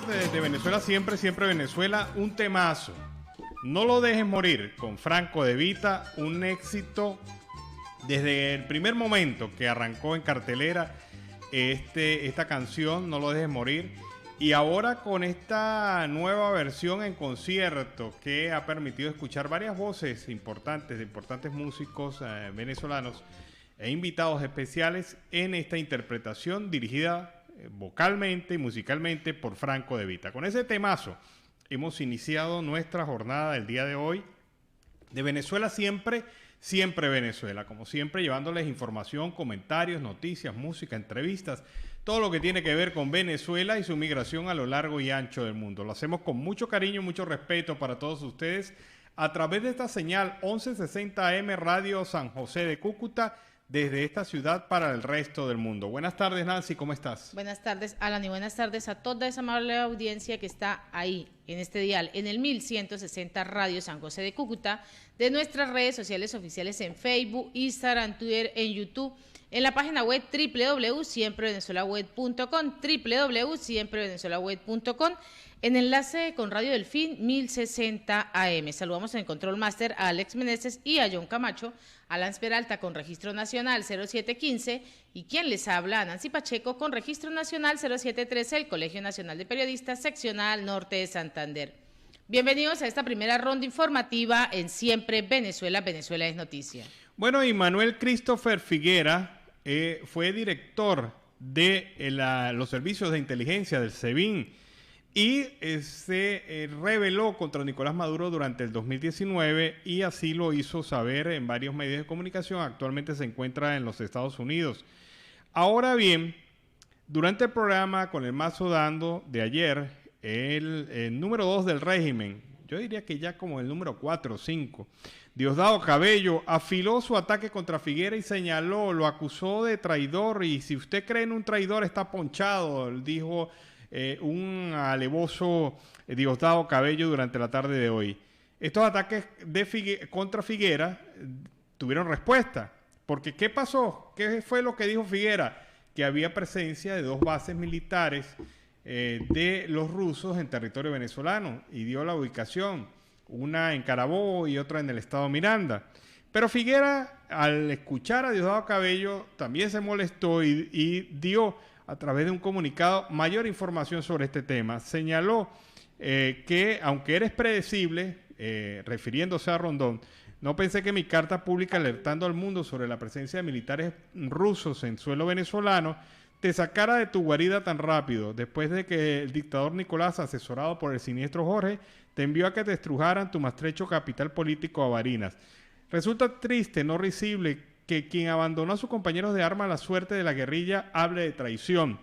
de Venezuela siempre, siempre Venezuela, un temazo. No lo dejes morir con Franco De Vita, un éxito desde el primer momento que arrancó en cartelera esta canción, No lo dejes morir. Y ahora con esta nueva versión en concierto que ha permitido escuchar varias voces importantes de importantes músicos venezolanos e invitados especiales en esta interpretación dirigida vocalmente y musicalmente por Franco De Vita. Con ese temazo hemos iniciado nuestra jornada del día de hoy de Venezuela siempre, siempre Venezuela. Como siempre, llevándoles información, comentarios, noticias, música, entrevistas, todo lo que tiene que ver con Venezuela y su migración a lo largo y ancho del mundo. Lo hacemos con mucho cariño y mucho respeto para todos ustedes a través de esta señal 1160 AM Radio San José de Cúcuta, desde esta ciudad para el resto del mundo. Buenas tardes, Nancy, ¿cómo estás? Buenas tardes, Alan, y buenas tardes a toda esa amable audiencia que está ahí, en este dial, en el 1160 Radio San José de Cúcuta, de nuestras redes sociales oficiales en Facebook, Instagram, Twitter, en YouTube, en la página web www.siemprevenezuelaweb.com, www.siemprevenezuelaweb.com, en enlace con Radio Delfín 1060 AM. Saludamos en el Control Master a Alex Meneses y a John Camacho, Alan Peralta con Registro Nacional 0715 y quien les habla, Nancy Pacheco con Registro Nacional 0713, el Colegio Nacional de Periodistas Seccional Norte de Santander. Bienvenidos a esta primera ronda informativa en Siempre Venezuela, Venezuela es Noticia. Bueno, y Manuel Christopher Figuera fue director de los servicios de inteligencia del SEBIN y se rebeló contra Nicolás Maduro durante el 2019 y así lo hizo saber en varios medios de comunicación. Actualmente se encuentra en los Estados Unidos. Ahora bien, durante el programa con el Mazo Dando de ayer, el número 2 del régimen, yo diría que ya como el número 4 o 5, Diosdado Cabello, afiló su ataque contra Figuera y señaló, lo acusó de traidor, y si usted cree en un traidor está ponchado, dijo un alevoso Diosdado Cabello durante la tarde de hoy. Estos ataques contra Figuera tuvieron respuesta, porque ¿qué pasó? ¿Qué fue lo que dijo Figuera? Que había presencia de 2 bases militares de los rusos en territorio venezolano, y dio la ubicación, una en Carabobo y otra en el estado Miranda. Pero Figuera, al escuchar a Diosdado Cabello, también se molestó y dio a través de un comunicado mayor información sobre este tema. Señaló que, aunque eres predecible, refiriéndose a Rondón, no pensé que mi carta pública alertando al mundo sobre la presencia de militares rusos en suelo venezolano te sacara de tu guarida tan rápido, después de que el dictador Nicolás, asesorado por el siniestro Jorge, te envió a que te estrujaran tu maltrecho capital político a Barinas. Resulta triste, no risible, que quien abandonó a sus compañeros de armas a la suerte de la guerrilla hable de traición.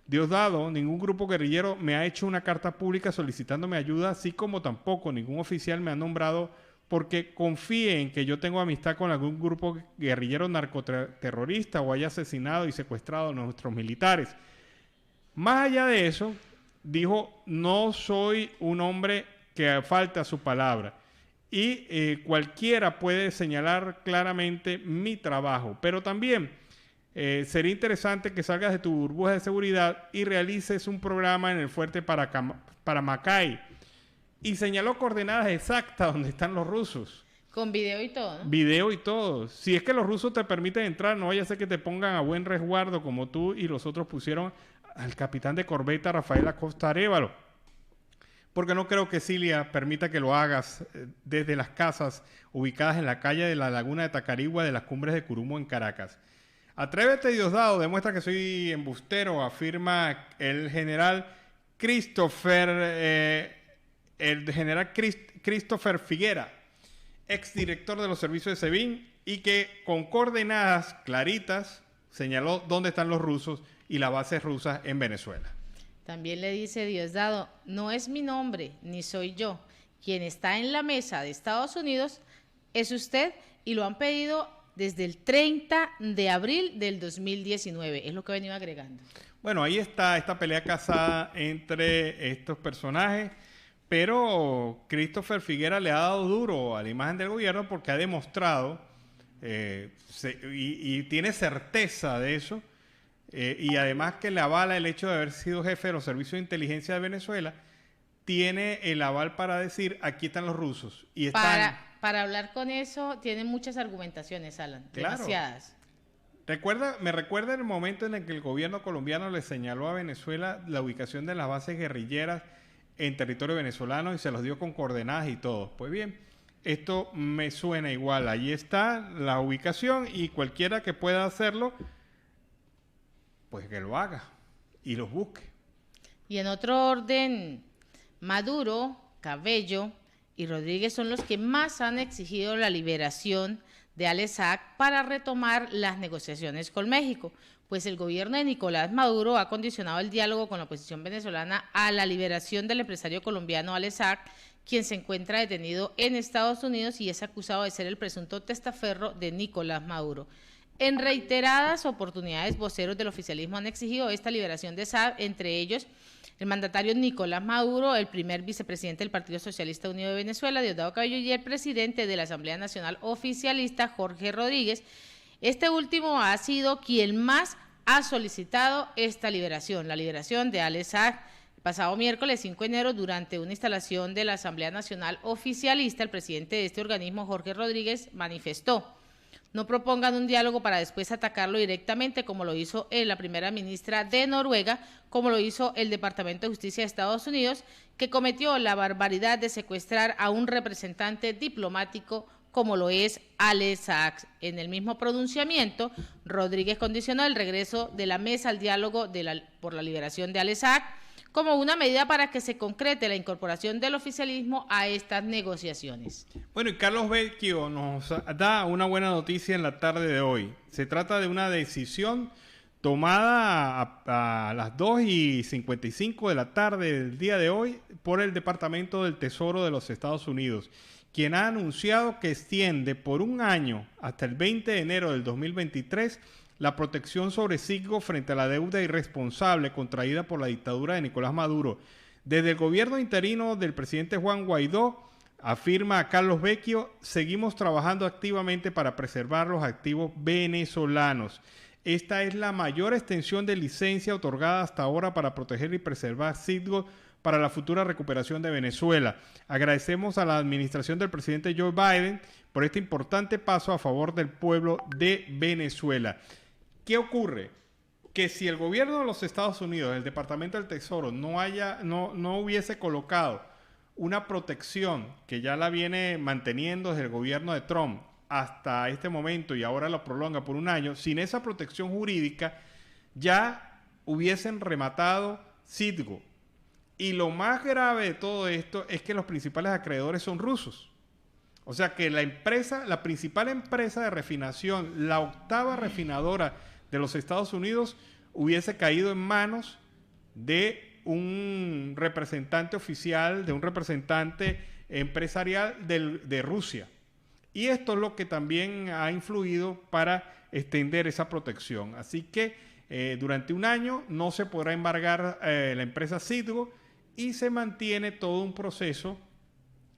Diosdado, ningún grupo guerrillero me ha hecho una carta pública solicitándome ayuda, así como tampoco ningún oficial me ha nombrado porque confíe en que yo tengo amistad con algún grupo guerrillero narcoterrorista o haya asesinado y secuestrado a nuestros militares. Más allá de eso, dijo, no soy un hombre que falta a su palabra. Y cualquiera puede señalar claramente mi trabajo, pero también sería interesante que salgas de tu burbuja de seguridad y realices un programa en el fuerte para Macay. Y señaló coordenadas exactas donde están los rusos. Con video y todo, ¿no? Video y todo. Si es que los rusos te permiten entrar, no vaya a ser que te pongan a buen resguardo como tú y los otros pusieron al capitán de corbeta Rafael Acosta Arévalo. Porque no creo que Cilia permita que lo hagas desde las casas ubicadas en la calle de la Laguna de Tacarigua de las Cumbres de Curumo en Caracas. Atrévete, Diosdado, demuestra que soy embustero, afirma el general Christopher Figuera, exdirector de los servicios de SEBIN, y que con coordenadas claritas señaló dónde están los rusos y las bases rusas en Venezuela. También le dice Diosdado, no es mi nombre, ni soy yo. Quien está en la mesa de Estados Unidos es usted y lo han pedido desde el 30 de abril del 2019. Es lo que he venido agregando. Bueno, ahí está esta pelea casada entre estos personajes, pero Christopher Figuera le ha dado duro a la imagen del gobierno porque ha demostrado, y tiene certeza de eso, y además que le avala el hecho de haber sido jefe de los servicios de inteligencia de Venezuela, tiene el aval para decir, aquí están los rusos. Y están... Para hablar con eso, tiene muchas argumentaciones, Alan, Claro. demasiadas. Me recuerda el momento en el que el gobierno colombiano le señaló a Venezuela la ubicación de las bases guerrilleras en territorio venezolano y se los dio con coordenadas y todo. Pues bien, esto me suena igual. Allí está la ubicación y cualquiera que pueda hacerlo, pues que lo haga y los busque. Y en otro orden, Maduro, Cabello y Rodríguez son los que más han exigido la liberación de Alex Saab para retomar las negociaciones con México, pues el gobierno de Nicolás Maduro ha condicionado el diálogo con la oposición venezolana a la liberación del empresario colombiano Alex Saab, quien se encuentra detenido en Estados Unidos y es acusado de ser el presunto testaferro de Nicolás Maduro. En reiteradas oportunidades, voceros del oficialismo han exigido esta liberación de Saab, entre ellos el mandatario Nicolás Maduro, el primer vicepresidente del Partido Socialista Unido de Venezuela, Diosdado Cabello, y el presidente de la Asamblea Nacional Oficialista, Jorge Rodríguez. Este último ha sido quien más ha solicitado esta liberación, la liberación de Alex Saab. El pasado miércoles 5 de enero, durante una instalación de la Asamblea Nacional Oficialista, el presidente de este organismo, Jorge Rodríguez, manifestó: no propongan un diálogo para después atacarlo directamente, como lo hizo la primera ministra de Noruega, como lo hizo el Departamento de Justicia de Estados Unidos, que cometió la barbaridad de secuestrar a un representante diplomático como lo es Alex Saab. En el mismo pronunciamiento, Rodríguez condicionó el regreso de la mesa al diálogo por la liberación de Alex Saab como una medida para que se concrete la incorporación del oficialismo a estas negociaciones. Bueno, y Carlos Vecchio nos da una buena noticia en la tarde de hoy. Se trata de una decisión tomada a las 2:55 de la tarde del día de hoy por el Departamento del Tesoro de los Estados Unidos, quien ha anunciado que extiende por un año hasta el 20 de enero del 2023 la protección sobre Citgo frente a la deuda irresponsable contraída por la dictadura de Nicolás Maduro. Desde el gobierno interino del presidente Juan Guaidó, afirma Carlos Vecchio, seguimos trabajando activamente para preservar los activos venezolanos. Esta es la mayor extensión de licencia otorgada hasta ahora para proteger y preservar Citgo para la futura recuperación de Venezuela. Agradecemos a la administración del presidente Joe Biden por este importante paso a favor del pueblo de Venezuela. ¿Qué ocurre? Que si el gobierno de los Estados Unidos, el Departamento del Tesoro, no hubiese colocado una protección que ya la viene manteniendo desde el gobierno de Trump hasta este momento y ahora lo prolonga por un año, sin esa protección jurídica ya hubiesen rematado Citgo. Y lo más grave de todo esto es que los principales acreedores son rusos. O sea que la principal empresa de refinación, la octava refinadora de los Estados Unidos, hubiese caído en manos de un representante oficial, de un representante empresarial de Rusia. Y esto es lo que también ha influido para extender esa protección. Así que durante un año no se podrá embargar la empresa Citgo y se mantiene todo un proceso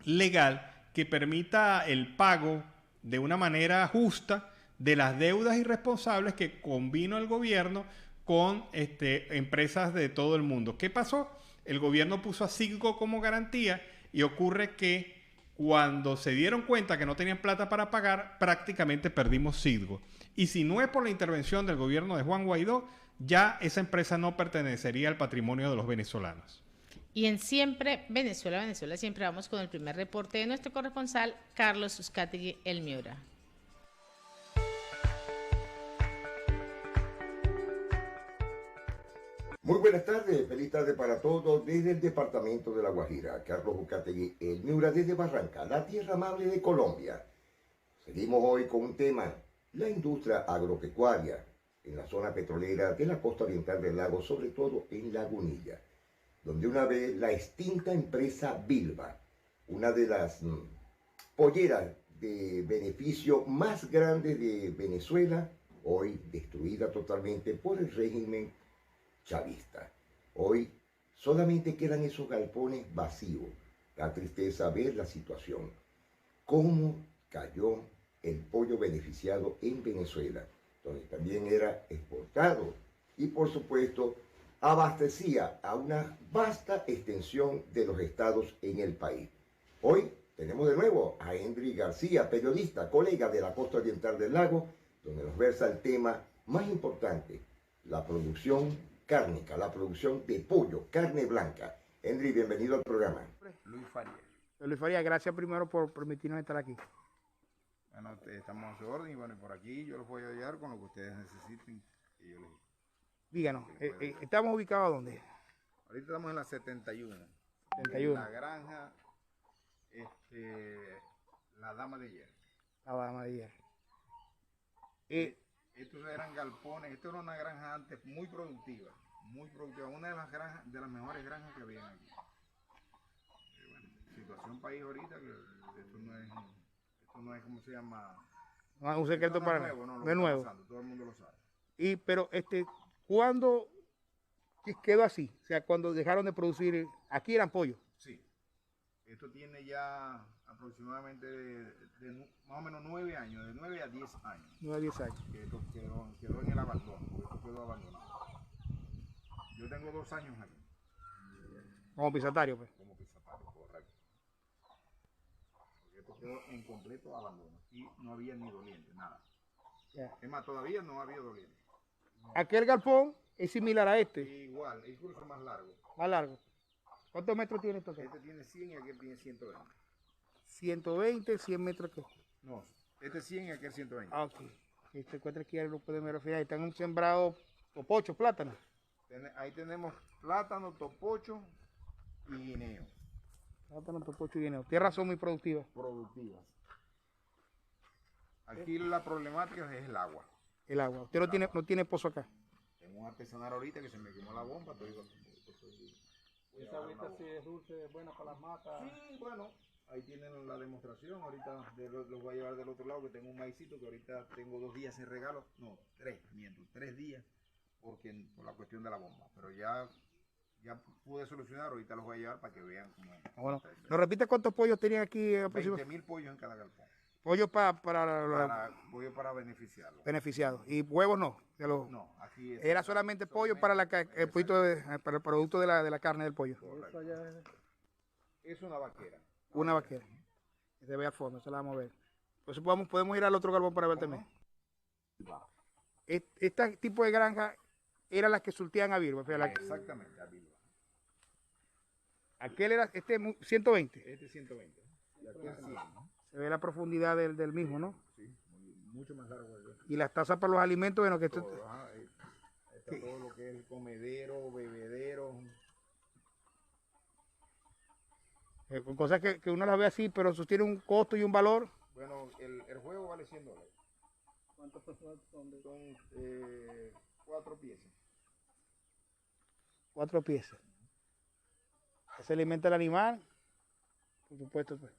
legal que permita el pago de una manera justa de las deudas irresponsables que convino el gobierno con empresas de todo el mundo. ¿Qué pasó? El gobierno puso a Citgo como garantía y ocurre que cuando se dieron cuenta que no tenían plata para pagar, prácticamente perdimos Citgo. Y si no es por la intervención del gobierno de Juan Guaidó, ya esa empresa no pertenecería al patrimonio de los venezolanos. Y en Siempre Venezuela, siempre vamos con el primer reporte de nuestro corresponsal, Carlos Uzcategui, El Miura. Muy buenas tardes, feliz tarde para todos desde el departamento de La Guajira. Carlos Uzcategui, El Miura, desde Barranca, la tierra amable de Colombia. Seguimos hoy con un tema, la industria agropecuaria en la zona petrolera de la costa oriental del lago, sobre todo en Lagunilla, donde una vez la extinta empresa Bilba, una de las polleras de beneficio más grandes de Venezuela, hoy destruida totalmente por el régimen chavista. Hoy solamente quedan esos galpones vacíos. Da tristeza ver la situación. Cómo cayó el pollo beneficiado en Venezuela, donde también era exportado y por supuesto abastecía a una vasta extensión de los estados en el país. Hoy tenemos de nuevo a Henry García, periodista, colega de la costa oriental del lago, donde nos versa el tema más importante, la producción cárnica, la producción de pollo, carne blanca. Henry, bienvenido al programa. Luis Farías. Luis Farías, gracias primero por permitirnos estar aquí. Bueno, estamos a su orden y bueno, por aquí yo los voy a ayudar con lo que ustedes necesiten. Díganos, ¿estamos ubicados dónde? Ahorita estamos en la 71. 71. En la granja, la Dama de Hierro. La Dama de Hierro. Estos eran galpones, esto era una granja antes muy productiva, una de las granjas, de las mejores granjas que había aquí. Bueno, situación país ahorita, que esto no es ¿cómo se llama? No es un secreto para nada. No es nuevo. Pasando, todo el mundo lo sabe. Pero ¿cuándo quedó así? O sea, cuando dejaron de producir, aquí eran pollos. Sí. Esto tiene ya aproximadamente más o menos 9 años, de 9 a 10 años. 9 a 10 años. Que esto quedó en el abandono, porque esto quedó abandonado. Yo tengo 2 años aquí. Como pisatario, pues. Como pisatario, correcto. Porque esto quedó en completo abandono. Aquí no había ni doliente, nada. Yeah. Es más, todavía no había doliente. Aquel galpón es similar a este. Igual, incluso más largo. Más largo. ¿Cuántos metros tiene esto? Este tiene 100 y aquel tiene 120. 120, 100 metros que. No, este 100 y aquel 120. Ah, ok. Este encuentra aquí al grupo de Merofía. Están un sembrado topocho, plátano. Ahí tenemos plátano, topocho y guineo. Plátano, topocho y guineo. Tierras son muy productivas. Productivas. Aquí la problemática es el agua. El agua. Usted no tiene pozo acá. Tengo un artesanal ahorita que se me quemó la bomba. Esa agüita si es dulce, es buena para las matas. Sí, bueno, ahí tienen la demostración. Ahorita los voy a llevar del otro lado, que tengo un maicito que ahorita tengo 2 días en regalo. No, 3 días, por la cuestión de la bomba. Pero ya pude solucionar, ahorita los voy a llevar para que vean cómo es. Bueno, ¿nos repite cuántos pollos tenían aquí? 20.000 pollos en cada galpón. Pollos Pollo para beneficiarlos. Beneficiados. Y huevos no. No, aquí era solamente pollo para para el producto de la carne del pollo. Correcto. Es una vaquera. Una vaquera. Se ve al fondo, se la vamos a ver. Entonces podemos ir al otro galpón para ver también. Este tipo de granja eran las que surtían a Bilba. Exactamente, a Bilba. Aquel era, 120. Este 120. Y aquel 100, ¿no? Se ve la profundidad del mismo, ¿no? Sí, mucho más largo. Y las tazas para los alimentos, bueno, que todo, está todo lo que es el comedero, bebedero. Cosas que uno las ve así, pero eso tiene un costo y un valor. Bueno, el juego vale $100. ¿Cuántas personas son? Son 4 piezas. 4 piezas. Se alimenta el animal, por supuesto, pues.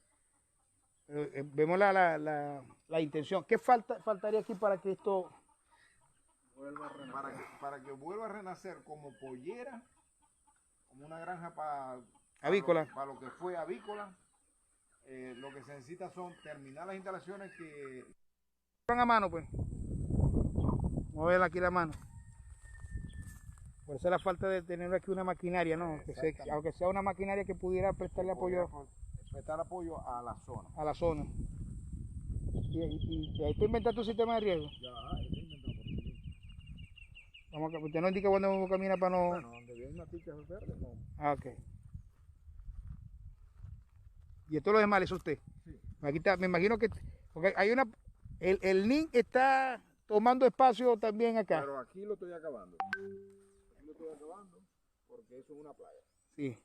Vemos la intención. ¿Qué faltaría aquí para que esto vuelva a renacer? Para que vuelva a renacer como pollera, como una granja avícola. Para lo que fue avícola, lo que se necesita son terminar las instalaciones que... a mano, pues. Vamos a ver aquí la mano. Por eso la falta de tener aquí una maquinaria, ¿no? Aunque sea una maquinaria que pudiera prestarle apoyo. Prestar apoyo a la zona. A la zona. ¿Y ahí tú inventaste un sistema de riego? Ya, eso inventamos. Usted no indica cuándo uno camina para no... Bueno, donde viene una pica verde, no. Ah, ok. ¿Y esto lo demás es usted? Sí. Aquí está, me imagino que... Porque hay una... El NIN está tomando espacio también acá. Pero aquí lo estoy acabando. Porque eso es una playa. Sí.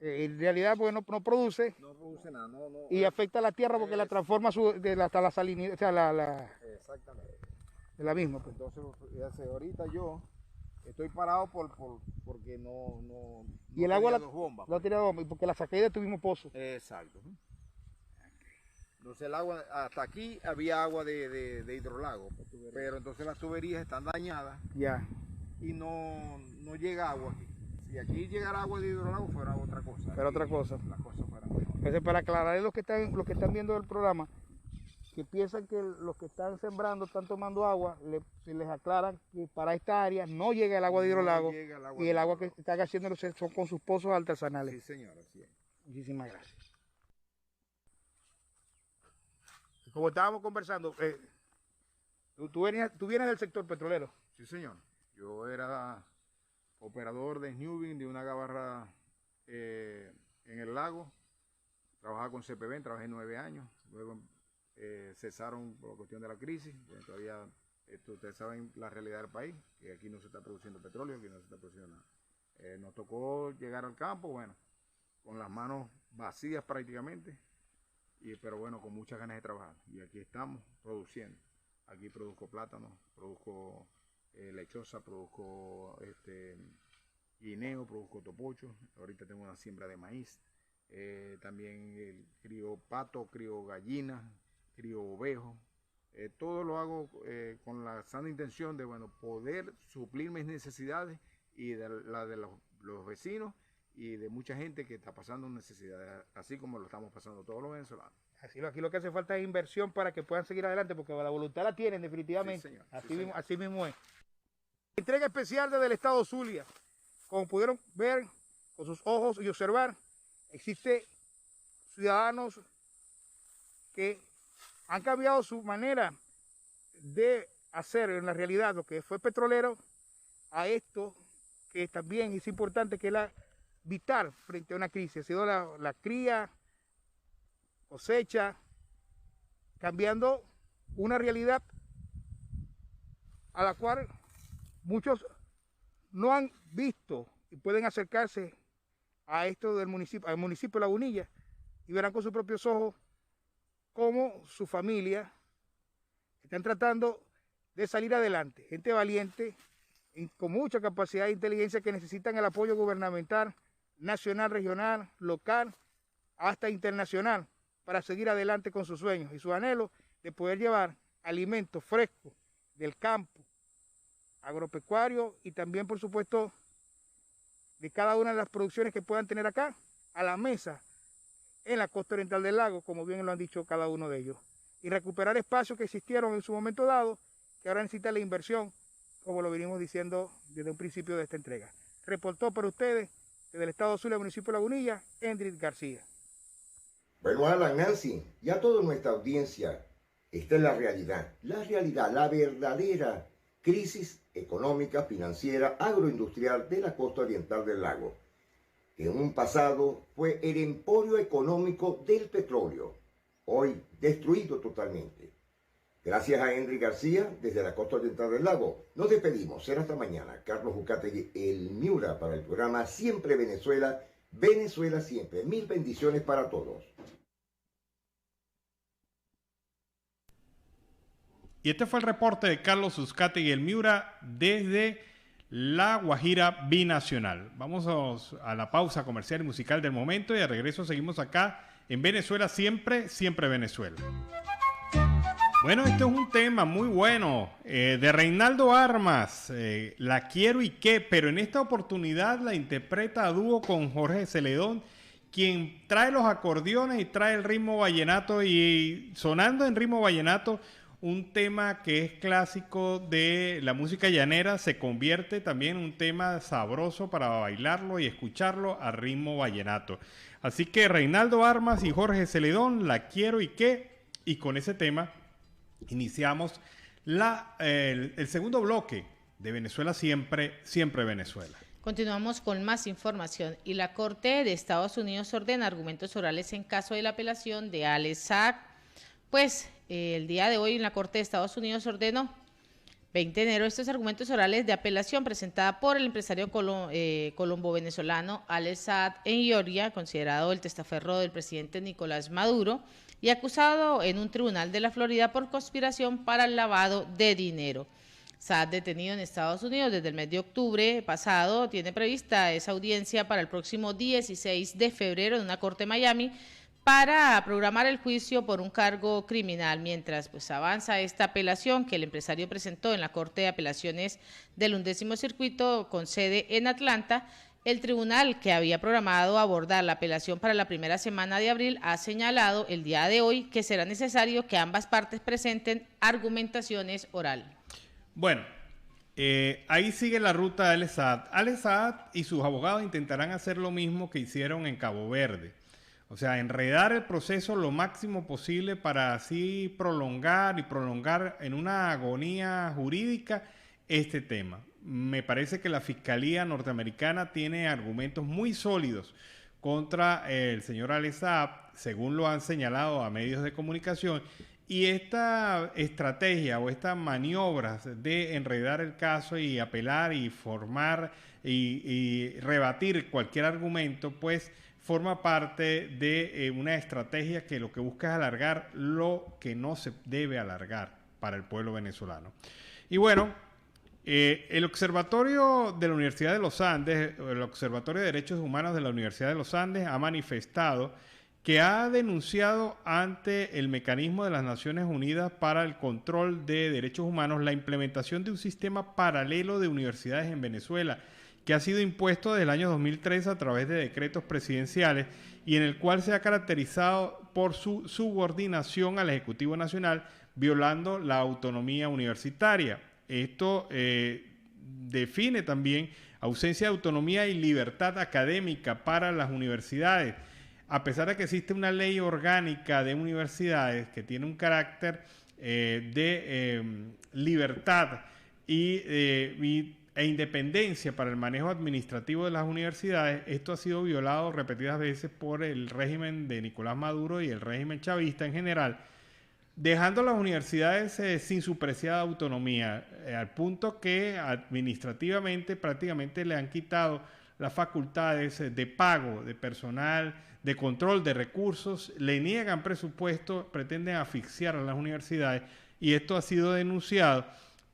En realidad, pues no produce. No produce nada, no. Y afecta a la tierra porque la transforma hasta la salinidad, o sea, Exactamente. de la misma. Pues. Entonces, ahorita yo estoy parado porque no y el agua no tenía dos bombas, porque la saqué de tu mismo pozo. Exacto. Entonces el agua, hasta aquí había agua de hidrolago, pero entonces las tuberías están dañadas. Ya. Y no llega agua aquí. Si aquí llegara agua de hidrolago fuera otra cosa. Pero otra cosa. Las cosas fueran mejor. Entonces, para aclarar a los que están viendo el programa, que piensan que los que están sembrando están tomando agua, se les aclara que para esta área no llega el agua de hidrolago y el agua que están haciendo son con sus pozos artesanales. Sí, señor, así es. Muchísimas gracias. Como estábamos conversando, tú vienes del sector petrolero. Sí, señor. Yo era operador de snubing de una gabarra en el lago. Trabajaba con CPB, trabajé 9 años. Luego cesaron por la cuestión de la crisis. Bueno, todavía, ustedes saben la realidad del país, que aquí no se está produciendo petróleo, aquí no se está produciendo nada. Nos tocó llegar al campo, bueno, con las manos vacías prácticamente, pero bueno, con muchas ganas de trabajar. Y aquí estamos produciendo. Aquí produzco plátano, produzco lechosa, produzco guineo, produzco topocho. Ahorita tengo una siembra de maíz. También crío pato, crío gallina, crío ovejo. Todo lo hago con la sana intención de poder suplir mis necesidades y de la de los vecinos y de mucha gente que está pasando necesidades, así como lo estamos pasando todos los venezolanos. Aquí lo que hace falta es inversión para que puedan seguir adelante, porque la voluntad la tienen definitivamente. Sí, señor. Así mismo es. Entrega especial desde el estado Zulia. Como pudieron ver con sus ojos y observar, existen ciudadanos que han cambiado su manera de hacer en la realidad lo que fue petrolero a esto que también es importante, que es la vital frente a una crisis. Ha sido la cría, cosecha, cambiando una realidad a la cual muchos no han visto y pueden acercarse a esto del municipio, al municipio de Lagunilla, y verán con sus propios ojos cómo su familia están tratando de salir adelante. Gente valiente, con mucha capacidad de inteligencia, que necesitan el apoyo gubernamental, nacional, regional, local, hasta internacional, para seguir adelante con sus sueños y sus anhelos de poder llevar alimentos frescos del campo, agropecuario y también, por supuesto, de cada una de las producciones que puedan tener acá, a la mesa en la costa oriental del lago, como bien lo han dicho cada uno de ellos. Y recuperar espacios que existieron en su momento dado, que ahora necesitan la inversión, como lo venimos diciendo desde un principio de esta entrega. Reportó para ustedes, desde el estado Zulia, municipio de Lagunilla, Endrid García. Bueno, Alan, Nancy, y a toda nuestra audiencia, esta es la realidad, la verdadera crisis económica, financiera, agroindustrial de la costa oriental del lago, que en un pasado fue el emporio económico del petróleo, hoy destruido totalmente. Gracias a Henry García, desde la costa oriental del lago, nos despedimos. Será hasta mañana. Carlos Ucategui, el Miura, para el programa Siempre Venezuela, Venezuela Siempre. Mil bendiciones para todos. Y este fue el reporte de Carlos Uzcategui, el Miura, desde La Guajira Binacional. Vamos a la pausa comercial y musical del momento, y de regreso seguimos acá en Venezuela Siempre, Siempre Venezuela. Bueno, este es un tema muy bueno de Reinaldo Armas, La Quiero y Qué, pero en esta oportunidad la interpreta a dúo con Jorge Celedón, quien trae los acordeones y trae el ritmo vallenato, y sonando en ritmo vallenato, un tema que es clásico de la música llanera, se convierte también en un tema sabroso para bailarlo y escucharlo a ritmo vallenato. Así que Reinaldo Armas y Jorge Celedón, La Quiero y Qué, y con ese tema iniciamos el segundo bloque de Venezuela Siempre, Siempre Venezuela. Continuamos con más información. Y la Corte de Estados Unidos ordena argumentos orales en caso de la apelación de Alex Saab. Pues el día de hoy en la Corte de Estados Unidos ordenó 20 de enero estos argumentos orales de apelación presentada por el empresario colombo-venezolano Alex Saab en Georgia, considerado el testaferro del presidente Nicolás Maduro y acusado en un tribunal de la Florida por conspiración para el lavado de dinero. Saab, detenido en Estados Unidos desde el mes de octubre pasado, tiene prevista esa audiencia para el próximo 16 de febrero en una corte de Miami para programar el juicio por un cargo criminal, mientras pues avanza esta apelación que el empresario presentó en la Corte de Apelaciones del 11º Circuito con sede en Atlanta. El tribunal, que había programado abordar la apelación para la primera semana de abril, ha señalado el día de hoy que será necesario que ambas partes presenten argumentaciones oral. Bueno, ahí sigue la ruta de Al-Assad. Al-Assad y sus abogados intentarán hacer lo mismo que hicieron en Cabo Verde. O sea, enredar el proceso lo máximo posible para así prolongar en una agonía jurídica este tema. Me parece que la Fiscalía norteamericana tiene argumentos muy sólidos contra el señor Al-Assad, según lo han señalado a medios de comunicación, y esta estrategia o estas maniobras de enredar el caso y apelar y formar y rebatir cualquier argumento, pues forma parte de una estrategia que lo que busca es alargar lo que no se debe alargar para el pueblo venezolano. Y bueno, el Observatorio de la Universidad de los Andes, el Observatorio de Derechos Humanos de la Universidad de los Andes ha manifestado que ha denunciado ante el Mecanismo de las Naciones Unidas para el Control de Derechos Humanos la implementación de un sistema paralelo de universidades en Venezuela, que ha sido impuesto desde el año 2003 a través de decretos presidenciales y en el cual se ha caracterizado por su subordinación al Ejecutivo Nacional, violando la autonomía universitaria. Esto define también ausencia de autonomía y libertad académica para las universidades. A pesar de que existe una ley orgánica de universidades que tiene un carácter de libertad e independencia para el manejo administrativo de las universidades, esto ha sido violado repetidas veces por el régimen de Nicolás Maduro y el régimen chavista en general, dejando las universidades sin su preciada autonomía, al punto que administrativamente prácticamente le han quitado las facultades de pago de personal, de control de recursos, le niegan presupuesto, pretenden asfixiar a las universidades, y esto ha sido denunciado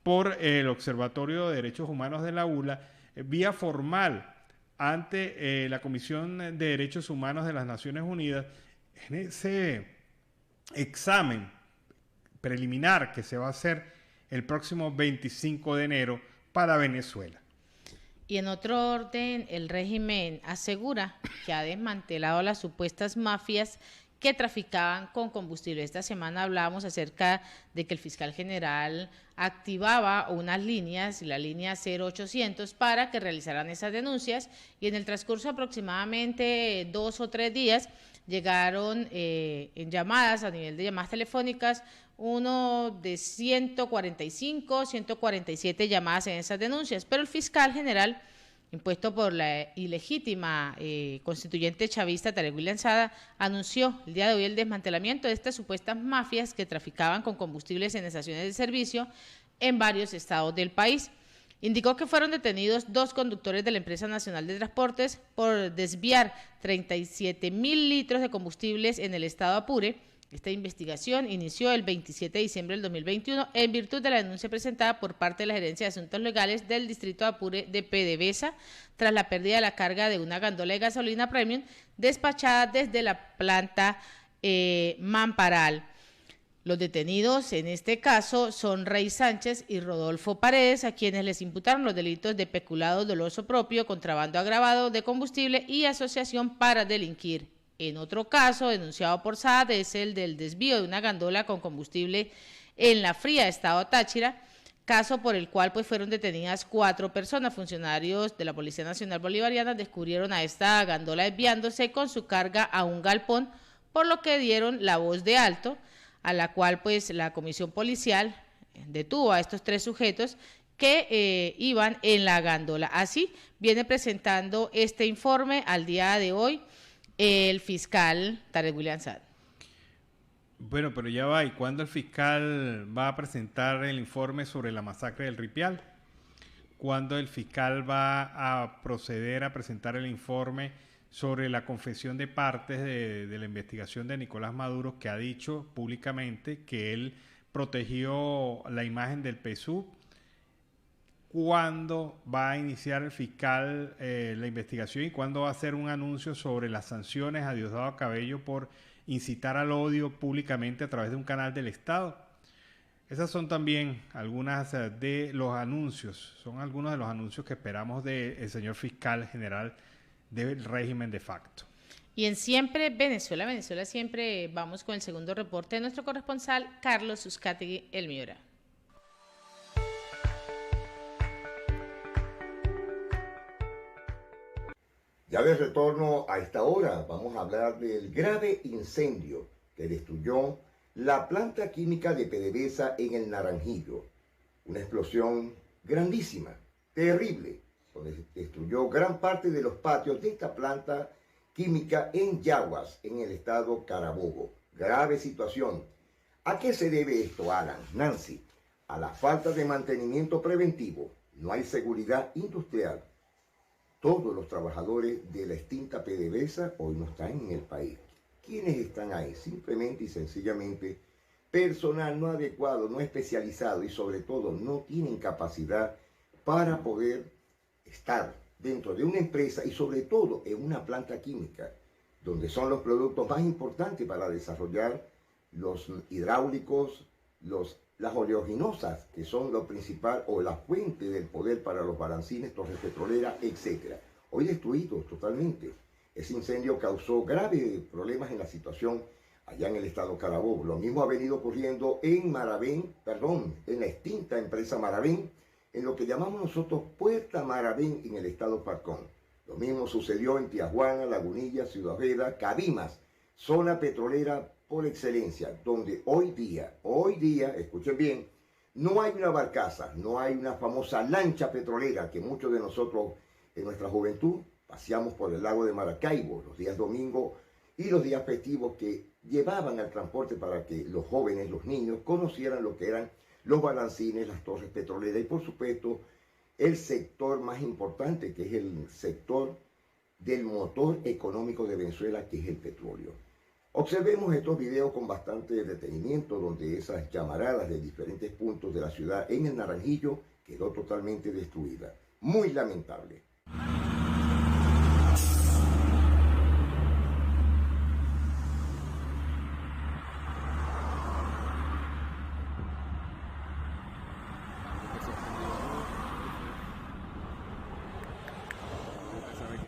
por el Observatorio de Derechos Humanos de la ULA vía formal ante la Comisión de Derechos Humanos de las Naciones Unidas en ese examen preliminar que se va a hacer el próximo 25 de enero para Venezuela. Y en otro orden, el régimen asegura que ha desmantelado las supuestas mafias que traficaban con combustible. Esta semana hablábamos acerca de que el fiscal general activaba unas líneas, la línea 0800, para que realizaran esas denuncias, y en el transcurso de aproximadamente 2 o 3 días llegaron en llamadas, a nivel de llamadas telefónicas, uno de 145, 147 llamadas en esas denuncias, pero el fiscal general, impuesto por la ilegítima constituyente chavista Tarek William Saada, anunció el día de hoy el desmantelamiento de estas supuestas mafias que traficaban con combustibles en estaciones de servicio en varios estados del país. Indicó que fueron detenidos 2 conductores de la Empresa Nacional de Transportes por desviar 37.000 litros de combustibles en el estado Apure. Esta investigación inició el 27 de diciembre del 2021 en virtud de la denuncia presentada por parte de la Gerencia de Asuntos Legales del Distrito de Apure de PDVSA tras la pérdida de la carga de una gandola de gasolina premium despachada desde la planta Mamparal. Los detenidos en este caso son Rey Sánchez y Rodolfo Paredes, a quienes les imputaron los delitos de peculado doloso propio, contrabando agravado de combustible y asociación para delinquir. En otro caso, denunciado por SAD, es el del desvío de una gandola con combustible en La Fría, estado Táchira, caso por el cual fueron detenidas 4 personas. Funcionarios de la Policía Nacional Bolivariana descubrieron a esta gandola desviándose con su carga a un galpón, por lo que dieron la voz de alto, a la cual la comisión policial detuvo a estos 3 sujetos que iban en la gandola. Así viene presentando este informe al día de hoy el fiscal Tarek William Saada. Bueno, pero ya va, ¿y cuándo el fiscal va a presentar el informe sobre la masacre del Ripial? ¿Cuándo el fiscal va a proceder a presentar el informe sobre la confesión de partes de la investigación de Nicolás Maduro, que ha dicho públicamente que él protegió la imagen del PSUV? ¿Cuándo va a iniciar el fiscal la investigación y cuándo va a hacer un anuncio sobre las sanciones a Diosdado Cabello por incitar al odio públicamente a través de un canal del Estado? Esas son también algunas de los anuncios, son algunos de los anuncios que esperamos del señor fiscal general del régimen de facto. Y en Siempre Venezuela, Venezuela siempre, vamos con el segundo reporte de nuestro corresponsal Carlos Uzcategui, El Miura. Ya de retorno a esta hora, vamos a hablar del grave incendio que destruyó la planta química de PDVSA en el Naranjillo. Una explosión grandísima, terrible, donde destruyó gran parte de los patios de esta planta química en Yaguas, en el estado Carabobo. Grave situación. ¿A qué se debe esto, Alan, Nancy? A la falta de mantenimiento preventivo. No hay seguridad industrial. Todos los trabajadores de la extinta PDVSA hoy no están en el país. ¿Quiénes están ahí? Simplemente y sencillamente personal no adecuado, no especializado y sobre todo no tienen capacidad para poder estar dentro de una empresa y sobre todo en una planta química, donde son los productos más importantes para desarrollar los hidráulicos, las oleaginosas, que son lo principal o la fuente del poder para los balancines, torres petroleras, etc. Hoy destruidos totalmente. Ese incendio causó graves problemas en la situación allá en el estado Carabobo. Lo mismo ha venido ocurriendo en Maravén, en la extinta empresa Maravén, en lo que llamamos nosotros Puerta Maravén en el estado Falcón. Lo mismo sucedió en Tijuana, Lagunilla, Ciudad Veda, Cabimas, zona petrolera por excelencia, donde hoy día, escuchen bien, no hay una barcaza, no hay una famosa lancha petrolera que muchos de nosotros en nuestra juventud paseamos por el lago de Maracaibo los días domingos y los días festivos, que llevaban al transporte para que los jóvenes, los niños, conocieran lo que eran los balancines, las torres petroleras y por supuesto el sector más importante, que es el sector del motor económico de Venezuela, que es el petróleo. Observemos estos videos con bastante detenimiento, donde esas llamaradas de diferentes puntos de la ciudad en el Naranjillo quedó totalmente destruida. Muy lamentable.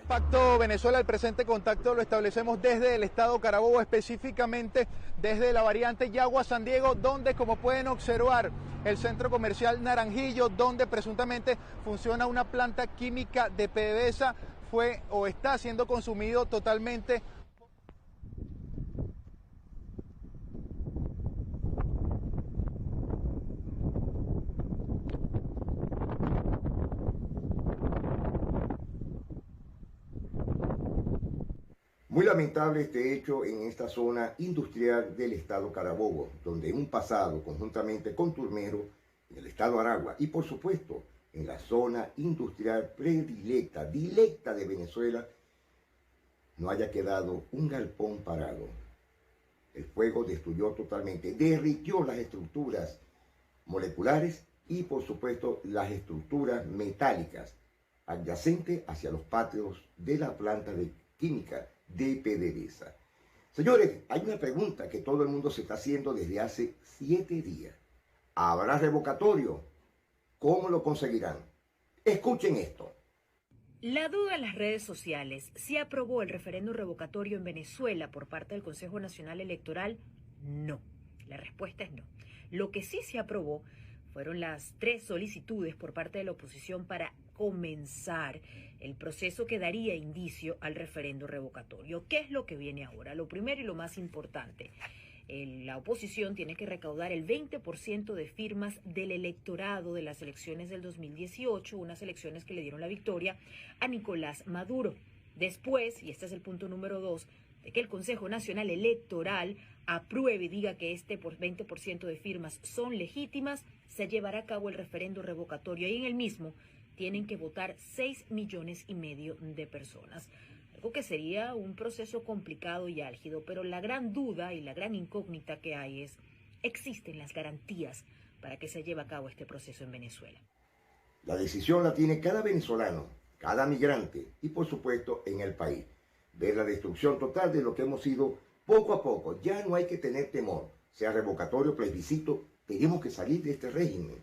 Pacto Venezuela, el presente contacto lo establecemos desde el estado Carabobo, específicamente desde la variante Yagua-San Diego, donde, como pueden observar, el centro comercial Naranjillo, donde presuntamente funciona una planta química de PDVSA, fue o está siendo consumido totalmente. Muy lamentable este hecho en esta zona industrial del estado Carabobo, donde en un pasado, conjuntamente con Turmero, en el estado Aragua y por supuesto en la zona industrial predilecta, directa de Venezuela, no haya quedado un galpón parado. El fuego destruyó totalmente, derritió las estructuras moleculares y por supuesto las estructuras metálicas adyacentes hacia los patios de la planta de química de PDVSA. Señores, hay una pregunta que todo el mundo se está haciendo desde hace 7 días. ¿Habrá revocatorio? ¿Cómo lo conseguirán? Escuchen esto. La duda en las redes sociales: ¿se aprobó el referendo revocatorio en Venezuela por parte del Consejo Nacional Electoral? No. La respuesta es no. Lo que sí se aprobó fueron las 3 solicitudes por parte de la oposición para comenzar el proceso que daría indicio al referendo revocatorio. ¿Qué es lo que viene ahora? Lo primero y lo más importante: la oposición tiene que recaudar el 20% de firmas del electorado de las elecciones del 2018, unas elecciones que le dieron la victoria a Nicolás Maduro. Después, y este es el punto número 2, de que el Consejo Nacional Electoral apruebe y diga que este 20% de firmas son legítimas, se llevará a cabo el referendo revocatorio, y en el mismo tienen que votar 6,5 millones de personas. Algo que sería un proceso complicado y álgido, pero la gran duda y la gran incógnita que hay es: ¿existen las garantías para que se lleve a cabo este proceso en Venezuela? La decisión la tiene cada venezolano, cada migrante y por supuesto en el país. Ver la destrucción total de lo que hemos sido poco a poco. Ya no hay que tener temor, sea revocatorio, plebiscito, Tenemos que salir de este régimen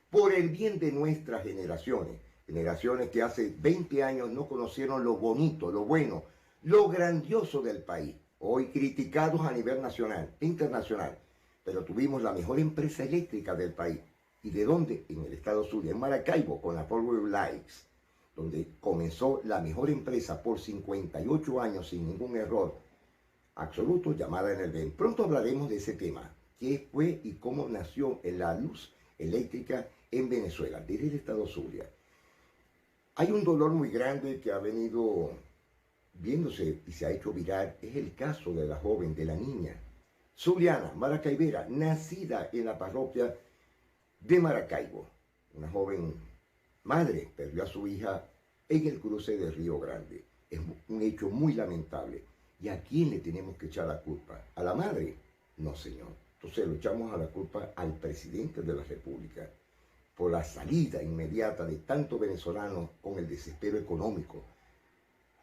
por el bien de nuestras generaciones. Generaciones que hace 20 años no conocieron lo bonito, lo bueno, lo grandioso del país. Hoy criticados a nivel nacional e internacional. Pero tuvimos la mejor empresa eléctrica del país. ¿Y de dónde? En el estado Zulia, en Maracaibo, con la Power Lights, donde comenzó la mejor empresa por 58 años sin ningún error absoluto, llamada Enelven. Pronto hablaremos de ese tema, qué fue y cómo nació la luz eléctrica en Venezuela, desde el estado Zulia. Hay un dolor muy grande que ha venido viéndose y se ha hecho viral, es el caso de la joven, de la niña zuliana, maracaibera, nacida en la parroquia de Maracaibo. Una joven madre perdió a su hija en el cruce del Río Grande. Es un hecho muy lamentable. ¿Y a quién le tenemos que echar la culpa? ¿A la madre? No, señor. Entonces lo echamos a la culpa al presidente de la República por la salida inmediata de tantos venezolanos con el desespero económico,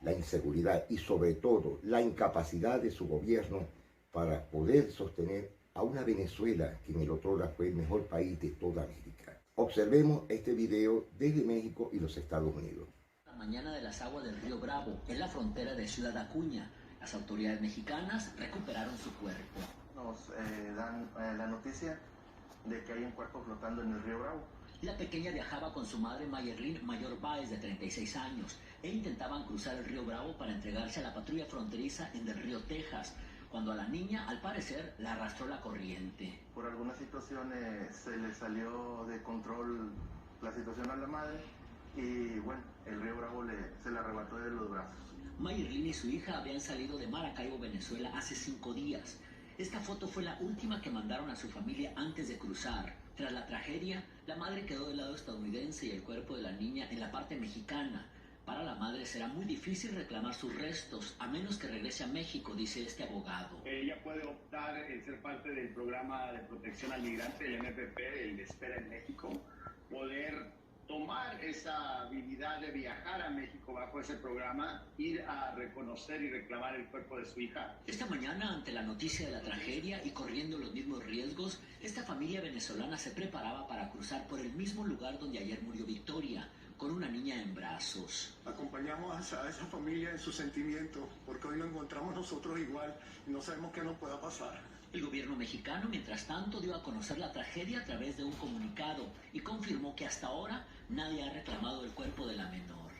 la inseguridad y sobre todo la incapacidad de su gobierno para poder sostener a una Venezuela que en el otrora fue el mejor país de toda América. Observemos este video desde México y los Estados Unidos. La mañana de las aguas del río Bravo, en la frontera de Ciudad Acuña. Las autoridades mexicanas recuperaron su cuerpo. Nos dan la noticia de que hay un cuerpo flotando en el río Bravo. La pequeña viajaba con su madre Mayerlin Mayor Báez, de 36 años, e intentaban cruzar el río Bravo para entregarse a la patrulla fronteriza en el río Texas, cuando a la niña, al parecer, la arrastró la corriente. Por algunas situaciones se le salió de control la situación a la madre y bueno, el río Bravo se la arrebató de los brazos. Mayerlin y su hija habían salido de Maracaibo, Venezuela, hace 5 días. Esta foto fue la última que mandaron a su familia antes de cruzar. Tras la tragedia, la madre quedó del lado estadounidense y el cuerpo de la niña en la parte mexicana. Para la madre será muy difícil reclamar sus restos, a menos que regrese a México, dice este abogado. Ella puede optar en ser parte del programa de protección al migrante, el MPP, el de espera en México, poder tomar esa habilidad de viajar a México bajo ese programa, ir a reconocer y reclamar el cuerpo de su hija. Esta mañana, ante la noticia de la tragedia y corriendo los mismos riesgos, esta familia venezolana se preparaba para cruzar por el mismo lugar donde ayer murió Victoria, con una niña en brazos. Acompañamos a esa familia en sus sentimientos, porque hoy nos encontramos nosotros igual y no sabemos qué nos pueda pasar. El gobierno mexicano, mientras tanto, dio a conocer la tragedia a través de un comunicado y confirmó que hasta ahora nadie ha reclamado el cuerpo de la menor.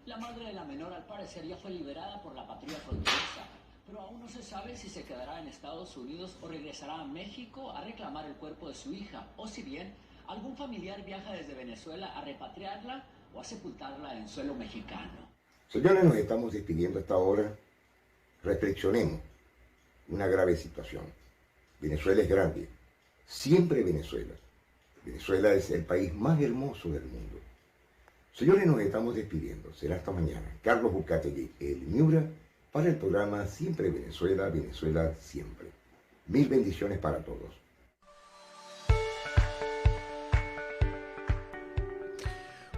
La madre de la menor, al parecer, ya fue liberada por la patrulla fronteriza, pero aún no se sabe si se quedará en Estados Unidos o regresará a México a reclamar el cuerpo de su hija, o si bien algún familiar viaja desde Venezuela a repatriarla o a sepultarla en suelo mexicano. Señores, nos estamos despidiendo a esta hora. Reflexionemos una grave situación. Venezuela es grande, siempre Venezuela. Venezuela es el país más hermoso del mundo. Señores, nos estamos despidiendo. Será hasta mañana. Carlos Bucategui, el Miura, para el programa Siempre Venezuela, Venezuela siempre. Mil bendiciones para todos.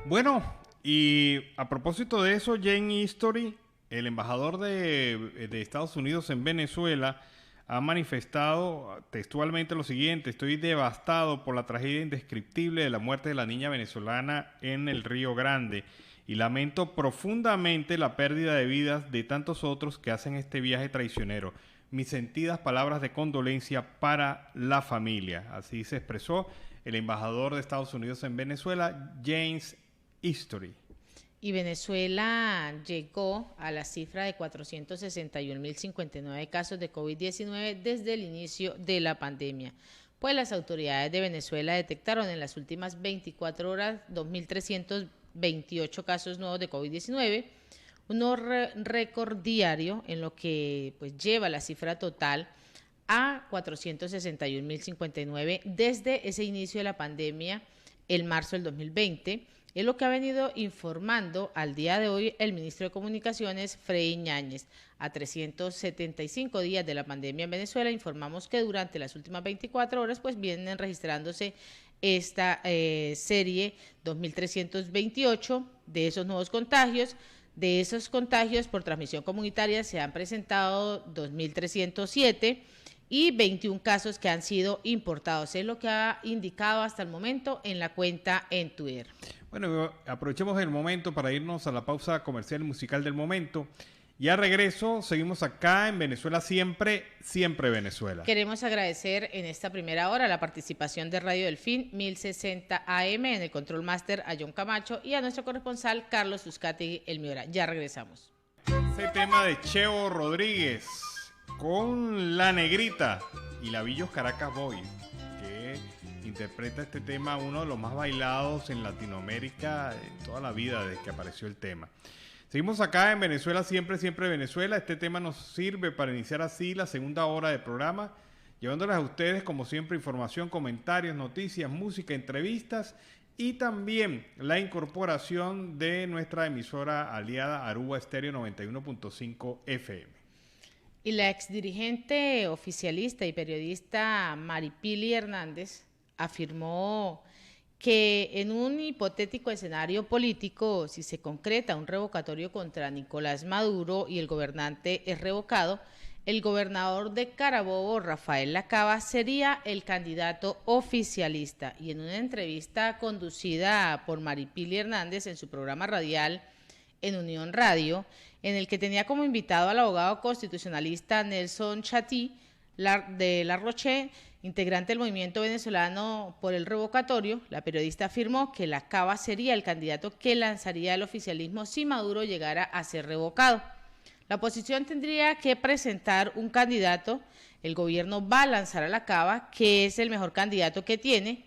Bueno, y a propósito de eso, Jane History, el embajador de Estados Unidos en Venezuela, ha manifestado textualmente lo siguiente: estoy devastado por la tragedia indescriptible de la muerte de la niña venezolana en el Río Grande y lamento profundamente la pérdida de vidas de tantos otros que hacen este viaje traicionero. Mis sentidas palabras de condolencia para la familia. Así se expresó el embajador de Estados Unidos en Venezuela, James History. Y Venezuela llegó a la cifra de 461.059 casos de COVID-19 desde el inicio de la pandemia. Pues las autoridades de Venezuela detectaron en las últimas 24 horas 2.328 casos nuevos de COVID-19, un récord diario en lo que pues lleva la cifra total a 461.059 desde ese inicio de la pandemia, el marzo del 2020. Es lo que ha venido informando al día de hoy el ministro de Comunicaciones, Freddy Ñáñez. A 375 días de la pandemia en Venezuela, informamos que durante las últimas 24 horas pues vienen registrándose esta serie 2.328 de esos nuevos contagios. De esos contagios por transmisión comunitaria se han presentado 2.307 y 21 casos que han sido importados. Es lo que ha indicado hasta el momento en la cuenta en Twitter. Bueno, aprovechemos el momento para irnos a la pausa comercial y musical del momento. Y a regreso, seguimos acá en Venezuela Siempre, Siempre Venezuela. Queremos agradecer en esta primera hora la participación de Radio Delfín 1060 AM en el Control Master a John Camacho y a nuestro corresponsal Carlos Uzcategui Elmiora. Ya regresamos. Ese tema de Cheo Rodríguez con La Negrita y la Villos Caracas Boys, que interpreta este tema, uno de los más bailados en Latinoamérica en toda la vida desde que apareció el tema. Seguimos acá en Venezuela Siempre, Siempre Venezuela. Este tema nos sirve para iniciar así la segunda hora del programa, llevándoles a ustedes, como siempre, información, comentarios, noticias, música, entrevistas y también la incorporación de nuestra emisora aliada Aruba Estéreo 91.5 FM. Y la exdirigente oficialista y periodista Maripili Hernández afirmó que en un hipotético escenario político, si se concreta un revocatorio contra Nicolás Maduro y el gobernante es revocado, el gobernador de Carabobo, Rafael Lacava, sería el candidato oficialista. Y en una entrevista conducida por Maripili Hernández en su programa radial en Unión Radio, en el que tenía como invitado al abogado constitucionalista Nelson Chatí de La Roche, integrante del movimiento venezolano por el revocatorio, la periodista afirmó que Lacava sería el candidato que lanzaría el oficialismo si Maduro llegara a ser revocado. La oposición tendría que presentar un candidato, el gobierno va a lanzar a Lacava, que es el mejor candidato que tiene,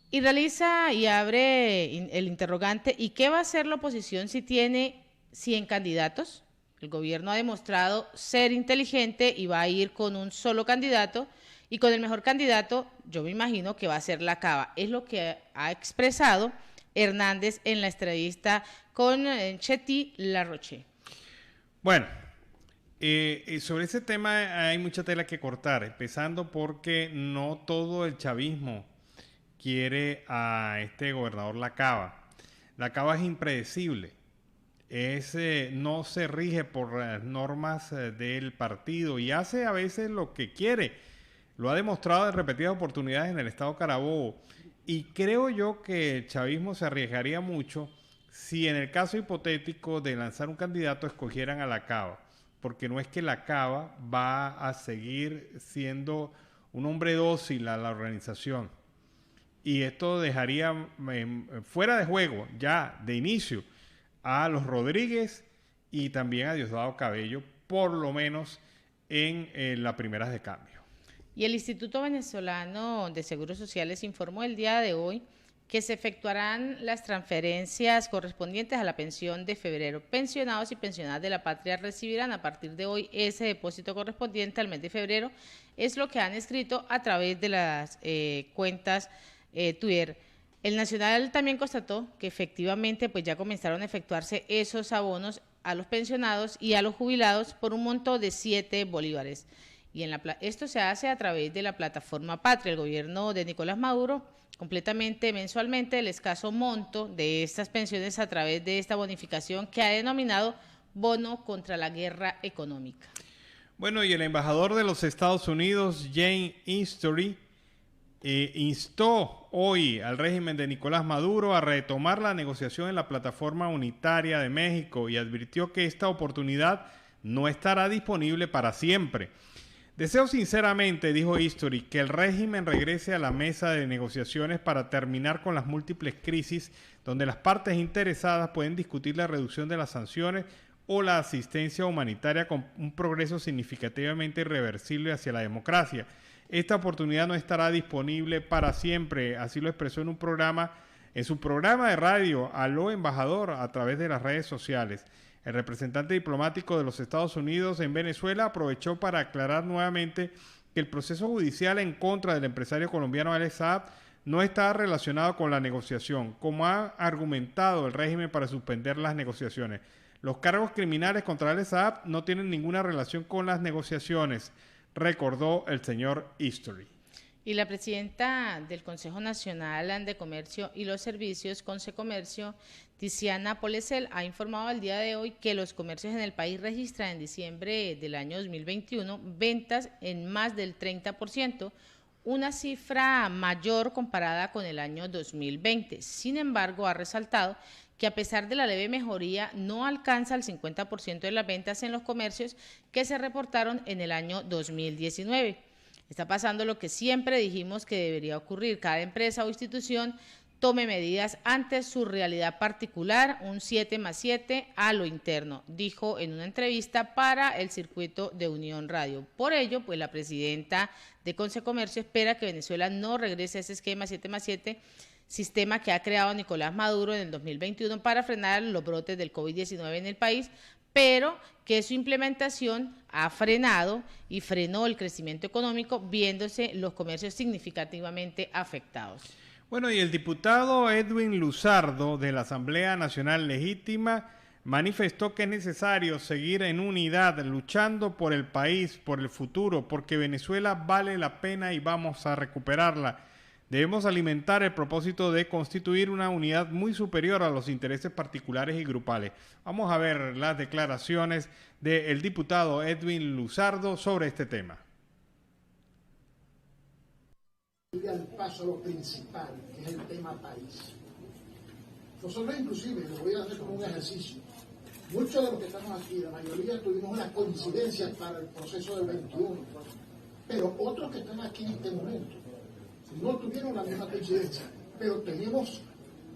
y realiza y abre el interrogante, ¿y qué va a hacer la oposición si tiene 100 candidatos? El gobierno ha demostrado ser inteligente y va a ir con un solo candidato, y con el mejor candidato, yo me imagino que va a ser Lacava. Es lo que ha expresado Hernández en la entrevista con Chetty La Roche. Bueno, sobre ese tema hay mucha tela que cortar, empezando porque no todo el chavismo quiere a este gobernador Lacava. Lacava es impredecible, no se rige por las normas del partido y hace a veces lo que quiere. Lo ha demostrado en repetidas oportunidades en el estado Carabobo. Y creo yo que el chavismo se arriesgaría mucho si en el caso hipotético de lanzar un candidato escogieran a Lacava. Porque no es que Lacava va a seguir siendo un hombre dócil a la organización. Y esto dejaría fuera de juego, ya de inicio, a los Rodríguez y también a Diosdado Cabello, por lo menos en las primeras de cambio. Y el Instituto Venezolano de Seguros Sociales informó el día de hoy que se efectuarán las transferencias correspondientes a la pensión de febrero. Pensionados y pensionadas de la patria recibirán a partir de hoy ese depósito correspondiente al mes de febrero. Es lo que han escrito a través de las cuentas Twitter. El Nacional también constató que efectivamente pues ya comenzaron a efectuarse esos abonos a los pensionados y a los jubilados por un monto de 7 bolívares. Y esto se hace a través de la plataforma Patria. El gobierno de Nicolás Maduro completamente mensualmente el escaso monto de estas pensiones a través de esta bonificación que ha denominado bono contra la guerra económica. Bueno, y el embajador de los Estados Unidos, Jane Eastery, instó hoy al régimen de Nicolás Maduro a retomar la negociación en la plataforma unitaria de México y advirtió que esta oportunidad no estará disponible para siempre. Deseo sinceramente, dijo Eastery, que el régimen regrese a la mesa de negociaciones para terminar con las múltiples crisis donde las partes interesadas pueden discutir la reducción de las sanciones o la asistencia humanitaria con un progreso significativamente irreversible hacia la democracia. Esta oportunidad no estará disponible para siempre, así lo expresó en su programa de radio Aló Embajador a través de las redes sociales. El representante diplomático de los Estados Unidos en Venezuela aprovechó para aclarar nuevamente que el proceso judicial en contra del empresario colombiano Alex Saab no está relacionado con la negociación, como ha argumentado el régimen para suspender las negociaciones. Los cargos criminales contra Alex Saab no tienen ninguna relación con las negociaciones, recordó el señor Eastery. Y la presidenta del Consejo Nacional de Comercio y los Servicios, Consecomercio, Tiziana Polesel, ha informado al día de hoy que los comercios en el país registran en diciembre del año 2021 ventas en más del 30%, una cifra mayor comparada con el año 2020. Sin embargo, ha resaltado que a pesar de la leve mejoría, no alcanza el 50% de las ventas en los comercios que se reportaron en el año 2019. Está pasando lo que siempre dijimos que debería ocurrir. Cada empresa o institución tome medidas ante su realidad particular, un 7+7 a lo interno, dijo en una entrevista para el circuito de Unión Radio. Por ello, pues la presidenta de Consecomercio espera que Venezuela no regrese a ese esquema 7+7, sistema que ha creado Nicolás Maduro en el 2021 para frenar los brotes del COVID-19 en el país, pero que su implementación ha frenado y frenó el crecimiento económico, viéndose los comercios significativamente afectados. Bueno, y el diputado Edwin Luzardo de la Asamblea Nacional Legítima manifestó que es necesario seguir en unidad, luchando por el país, por el futuro, porque Venezuela vale la pena y vamos a recuperarla. Debemos alimentar el propósito de constituir una unidad muy superior a los intereses particulares y grupales. Vamos a ver las declaraciones del diputado Edwin Luzardo sobre este tema. Al paso a lo principal, que es el tema país. Nosotros inclusive, lo voy a hacer como un ejercicio, muchos de los que estamos aquí, la mayoría tuvimos una coincidencia para el proceso del 21, pero otros que están aquí en este momento no tuvieron la misma coincidencia, pero tenemos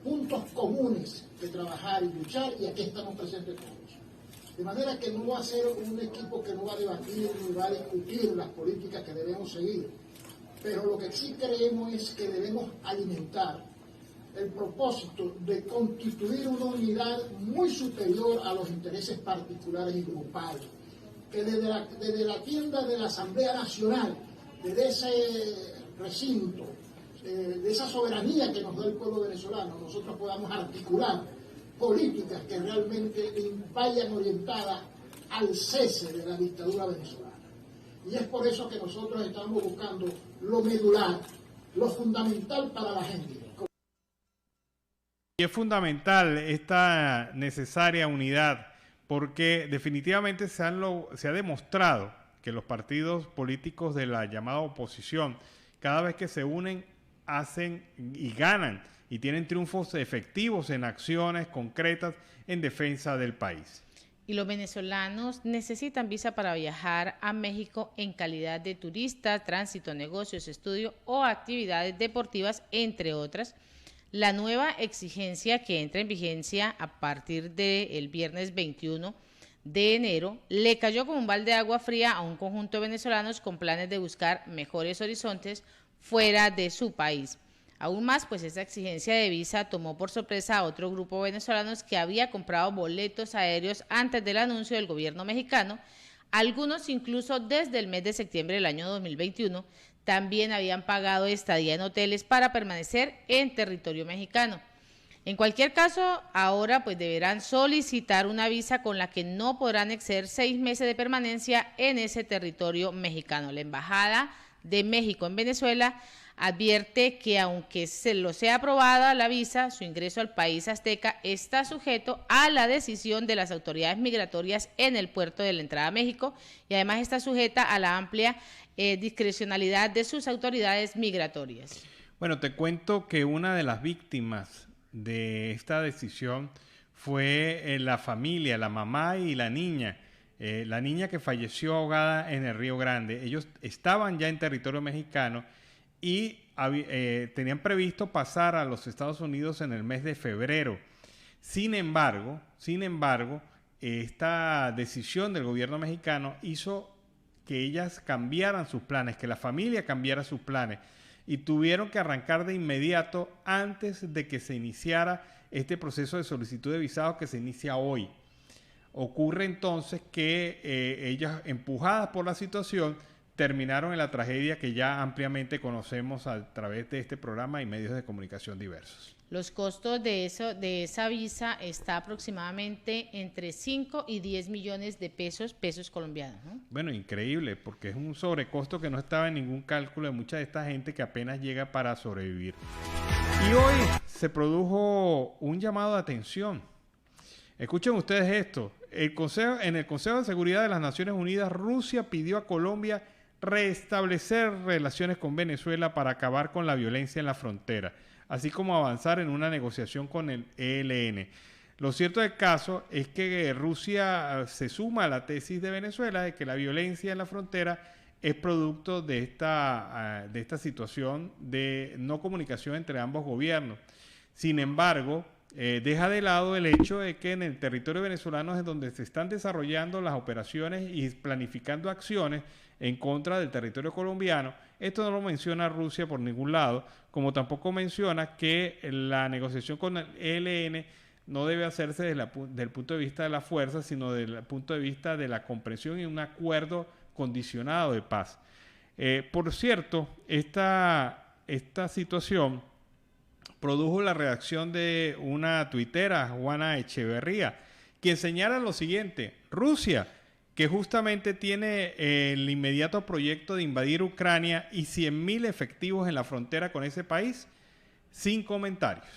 puntos comunes de trabajar y luchar, y aquí estamos presentes todos. De manera que no va a ser un equipo que no va a debatir ni va a discutir las políticas que debemos seguir, pero lo que sí creemos es que debemos alimentar el propósito de constituir una unidad muy superior a los intereses particulares y grupales, que desde la tienda de la Asamblea Nacional, desde ese recinto, de esa soberanía que nos da el pueblo venezolano, nosotros podamos articular políticas que realmente vayan orientadas al cese de la dictadura venezolana. Y es por eso que nosotros estamos buscando lo medular, lo fundamental para la gente. Y es fundamental esta necesaria unidad, porque definitivamente se ha demostrado que los partidos políticos de la llamada oposición, cada vez que se unen, hacen y ganan y tienen triunfos efectivos en acciones concretas en defensa del país. Y los venezolanos necesitan visa para viajar a México en calidad de turista, tránsito, negocios, estudio o actividades deportivas, entre otras. La nueva exigencia que entra en vigencia a partir del viernes 21 de enero le cayó como un balde de agua fría a un conjunto de venezolanos con planes de buscar mejores horizontes fuera de su país. Aún más, pues esta exigencia de visa tomó por sorpresa a otro grupo de venezolanos que había comprado boletos aéreos antes del anuncio del gobierno mexicano. Algunos incluso desde el mes de septiembre del año 2021 también habían pagado estadía en hoteles para permanecer en territorio mexicano. En cualquier caso, ahora pues deberán solicitar una visa con la que no podrán exceder 6 meses de permanencia en ese territorio mexicano. La Embajada de México en Venezuela advierte que aunque se lo sea aprobada la visa, su ingreso al país azteca está sujeto a la decisión de las autoridades migratorias en el puerto de la entrada a México, y además está sujeta a la amplia discrecionalidad de sus autoridades migratorias. Bueno, te cuento que una de las víctimas de esta decisión fue la familia, la mamá y la niña que falleció ahogada en el Río Grande. Ellos estaban ya en territorio mexicano y tenían previsto pasar a los Estados Unidos en el mes de febrero. Sin embargo, esta decisión del gobierno mexicano hizo que ellas cambiaran sus planes, que la familia cambiara sus planes, y tuvieron que arrancar de inmediato antes de que se iniciara este proceso de solicitud de visado que se inicia hoy. Ocurre entonces que ellas, empujadas por la situación, terminaron en la tragedia que ya ampliamente conocemos a través de este programa y medios de comunicación diversos. Los costos de esa visa está aproximadamente entre 5 y 10 millones de pesos colombianos, ¿no? Bueno, increíble, porque es un sobrecosto que no estaba en ningún cálculo de mucha de esta gente que apenas llega para sobrevivir. Y hoy se produjo un llamado de atención. Escuchen ustedes esto. En el Consejo de Seguridad de las Naciones Unidas, Rusia pidió a Colombia restablecer relaciones con Venezuela para acabar con la violencia en la frontera, así como avanzar en una negociación con el ELN. Lo cierto del caso es que Rusia se suma a la tesis de Venezuela de que la violencia en la frontera es producto de esta situación de no comunicación entre ambos gobiernos. Sin embargo, deja de lado el hecho de que en el territorio venezolano es donde se están desarrollando las operaciones y planificando acciones en contra del territorio colombiano. Esto no lo menciona Rusia por ningún lado, como tampoco menciona que la negociación con el ELN no debe hacerse desde el punto de vista de la fuerza, sino desde el punto de vista de la comprensión y un acuerdo condicionado de paz. Por cierto, esta situación produjo la reacción de una tuitera, Juana Echeverría, quien señala lo siguiente: Rusia, que justamente tiene el inmediato proyecto de invadir Ucrania y 100.000 efectivos en la frontera con ese país, sin comentarios.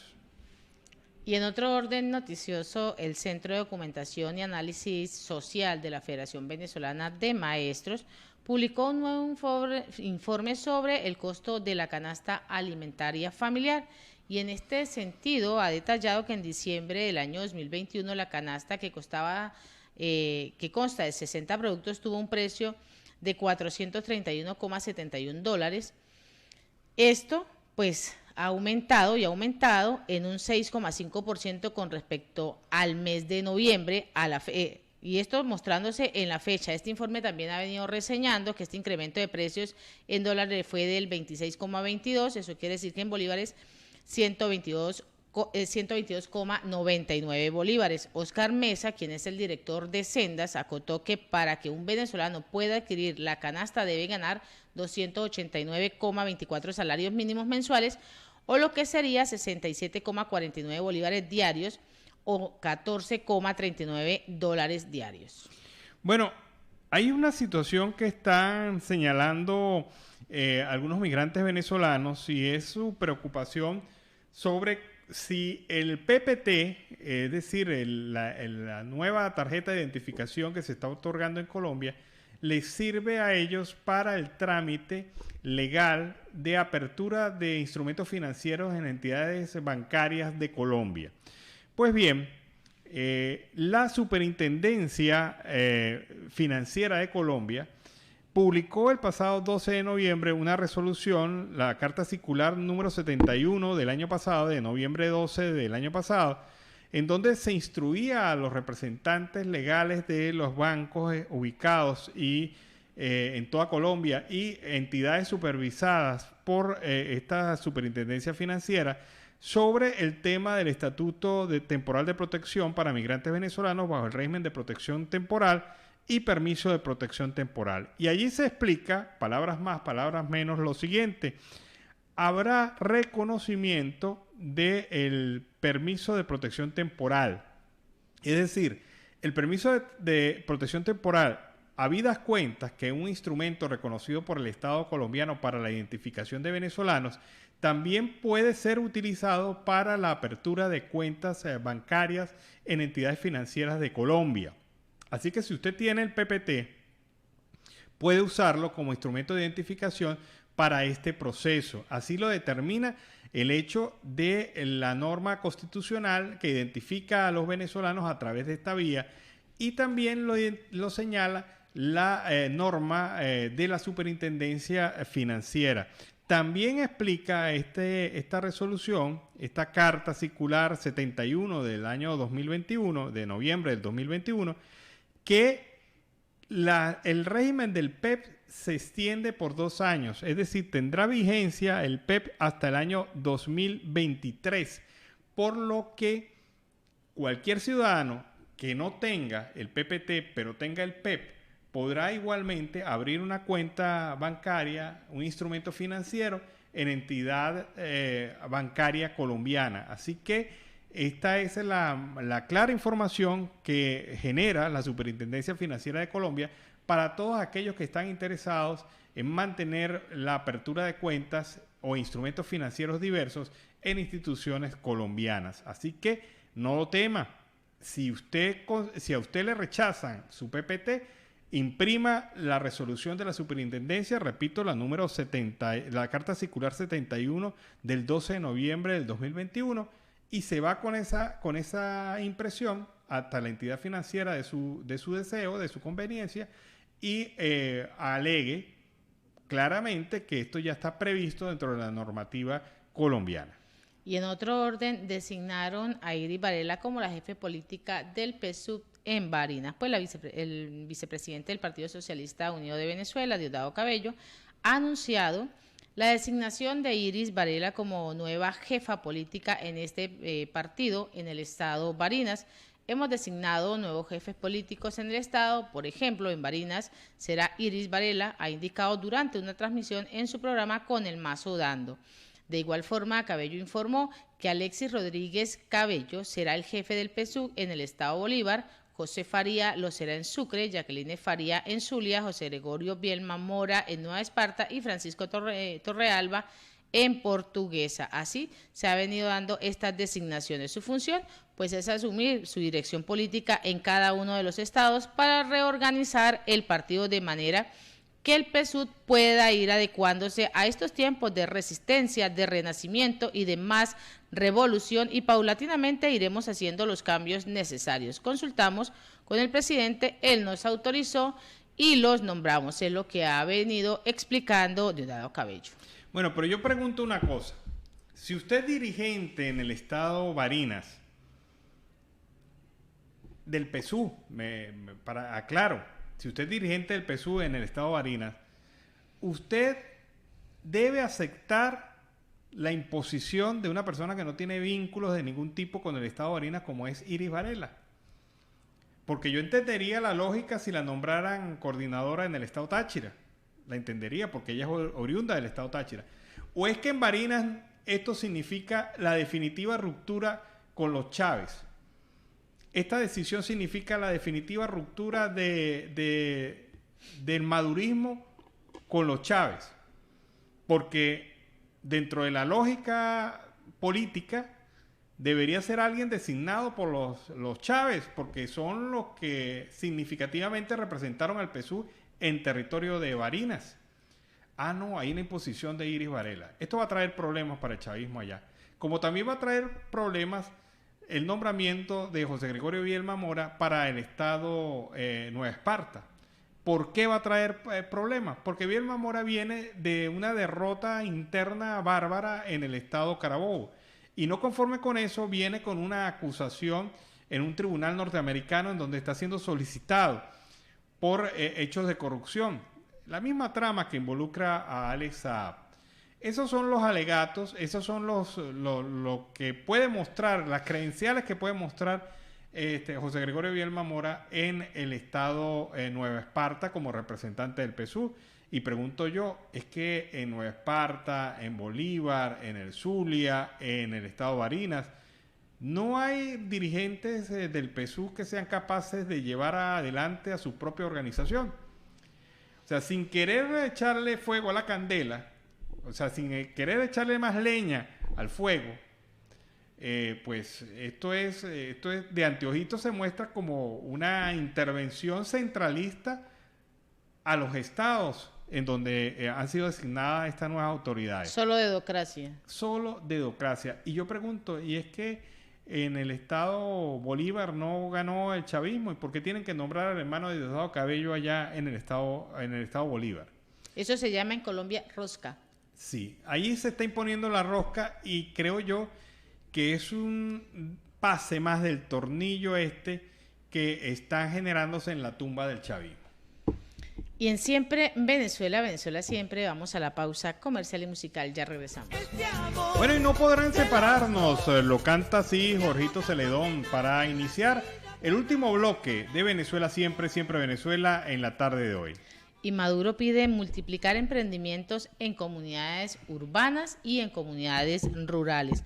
Y en otro orden noticioso, el Centro de Documentación y Análisis Social de la Federación Venezolana de Maestros publicó un nuevo informe sobre el costo de la canasta alimentaria familiar. Y en este sentido ha detallado que en diciembre del año 2021 la canasta que consta de 60 productos tuvo un precio de $431,71. Esto pues ha aumentado en un 6,5% con respecto al mes de noviembre y esto mostrándose en la fecha. Este informe también ha venido reseñando que este incremento de precios en dólares fue del 26,22, eso quiere decir que en bolívares 122,99 bolívares. Oscar Mesa, quien es el director de Sendas, acotó que para que un venezolano pueda adquirir la canasta debe ganar 289,24 salarios mínimos mensuales, o lo que sería 67,49 bolívares diarios o 14,39 dólares diarios. Bueno, hay una situación que están señalando algunos migrantes venezolanos y es su preocupación sobre si el PPT, es decir, la nueva tarjeta de identificación que se está otorgando en Colombia, les sirve a ellos para el trámite legal de apertura de instrumentos financieros en entidades bancarias de Colombia. Pues bien, la Superintendencia Financiera de Colombia publicó el pasado 12 de noviembre una resolución, la carta circular número 71 del año pasado, de noviembre 12 del año pasado, en donde se instruía a los representantes legales de los bancos ubicados en toda Colombia y entidades supervisadas por esta superintendencia financiera sobre el tema del estatuto temporal de protección para migrantes venezolanos bajo el régimen de protección temporal y permiso de protección temporal. Y allí se explica, palabras más, palabras menos, lo siguiente: habrá reconocimiento del permiso de protección temporal. Es decir, el permiso de protección temporal, habidas cuentas que es un instrumento reconocido por el Estado colombiano para la identificación de venezolanos, también puede ser utilizado para la apertura de cuentas bancarias en entidades financieras de Colombia. Así que si usted tiene el PPT, puede usarlo como instrumento de identificación para este proceso. Así lo determina el hecho de la norma constitucional que identifica a los venezolanos a través de esta vía, y también lo señala la norma de la Superintendencia Financiera. También explica esta resolución, esta carta circular 71 del año 2021, de noviembre del 2021, que el régimen del PEP se extiende por 2 años, es decir, tendrá vigencia el PEP hasta el año 2023, por lo que cualquier ciudadano que no tenga el PPT, pero tenga el PEP, podrá igualmente abrir una cuenta bancaria, un instrumento financiero en entidad bancaria colombiana. Así que esta es la clara información que genera la Superintendencia Financiera de Colombia para todos aquellos que están interesados en mantener la apertura de cuentas o instrumentos financieros diversos en instituciones colombianas. Así que no lo tema. Si a usted le rechazan su PPT, imprima la resolución de la superintendencia, repito, la carta circular 71 del 12 de noviembre del 2021, y se va con esa impresión hasta la entidad financiera de su deseo, de su conveniencia, y alegue claramente que esto ya está previsto dentro de la normativa colombiana. Y en otro orden, designaron a Iris Varela como la jefe política del PSUV en Barinas. Pues el vicepresidente del Partido Socialista Unido de Venezuela, Diosdado Cabello, ha anunciado la designación de Iris Varela como nueva jefa política en este partido en el estado Barinas. Hemos designado nuevos jefes políticos en el estado. Por ejemplo, en Barinas será Iris Varela, ha indicado durante una transmisión en su programa Con el Mazo Dando. De igual forma, Cabello informó que Alexis Rodríguez Cabello será el jefe del PSUV en el estado Bolívar, José Faría lo será en Sucre, Jacqueline Faría en Zulia, José Gregorio Bielma Mora en Nueva Esparta y Francisco Torrealba en Portuguesa. Así se ha venido dando estas designaciones. Su función, pues, es asumir su dirección política en cada uno de los estados para reorganizar el partido de manera que el PSUV pueda ir adecuándose a estos tiempos de resistencia, de renacimiento y de más revolución, y paulatinamente iremos haciendo los cambios necesarios. Consultamos con el presidente, él nos autorizó y los nombramos. Es lo que ha venido explicando Diosdado Cabello. Bueno, pero yo pregunto una cosa. Si usted es dirigente en el estado Barinas del PSUV, aclaro, si usted es dirigente del PSUV en el estado Barinas, usted debe aceptar la imposición de una persona que no tiene vínculos de ningún tipo con el estado Barinas, como es Iris Varela. Porque yo entendería la lógica si la nombraran coordinadora en el estado Táchira. La entendería porque ella es oriunda del estado Táchira. ¿O es que en Barinas esto significa la definitiva ruptura con los Chávez? Esta decisión significa la definitiva ruptura del madurismo con los Chávez, porque dentro de la lógica política debería ser alguien designado por los Chávez, porque son los que significativamente representaron al PSUV en territorio de Barinas. No, hay una imposición de Iris Varela. Esto va a traer problemas para el chavismo allá, como también va a traer problemas el nombramiento de José Gregorio Bielma Mora para el estado Nueva Esparta. ¿Por qué va a traer problemas? Porque Bielma Mora viene de una derrota interna bárbara en el estado Carabobo, y no conforme con eso viene con una acusación en un tribunal norteamericano en donde está siendo solicitado por hechos de corrupción. La misma trama que involucra a Alex Saab. Esos son los alegatos, esos son lo que puede mostrar, las credenciales que puede mostrar José Gregorio Bielma Mora en el estado Nueva Esparta como representante del PSUV. Y pregunto yo, ¿es que en Nueva Esparta, en Bolívar, en el Zulia, en el estado Barinas, no hay dirigentes del PSUV que sean capaces de llevar adelante a su propia organización? O sea, sin querer echarle fuego a la candela, o sea, sin querer echarle más leña al fuego, pues esto es de anteojito, se muestra como una intervención centralista a los estados en donde han sido designadas estas nuevas autoridades. Solo dedocracia. Solo dedocracia. Y yo pregunto, ¿y es que en el estado Bolívar no ganó el chavismo? ¿Y por qué tienen que nombrar al hermano de Diosdado Cabello allá en el estado Bolívar? Eso se llama en Colombia rosca. Sí, ahí se está imponiendo la rosca, y creo yo que es un pase más del tornillo que está generándose en la tumba del chavismo. Y en Siempre Venezuela, Venezuela Siempre, vamos a la pausa comercial y musical, ya regresamos. Bueno, y no podrán separarnos, lo canta así Jorgito Celedón, para iniciar El último bloque de Venezuela Siempre, Siempre Venezuela en la tarde de hoy. Y Maduro pide multiplicar emprendimientos en comunidades urbanas y en comunidades rurales.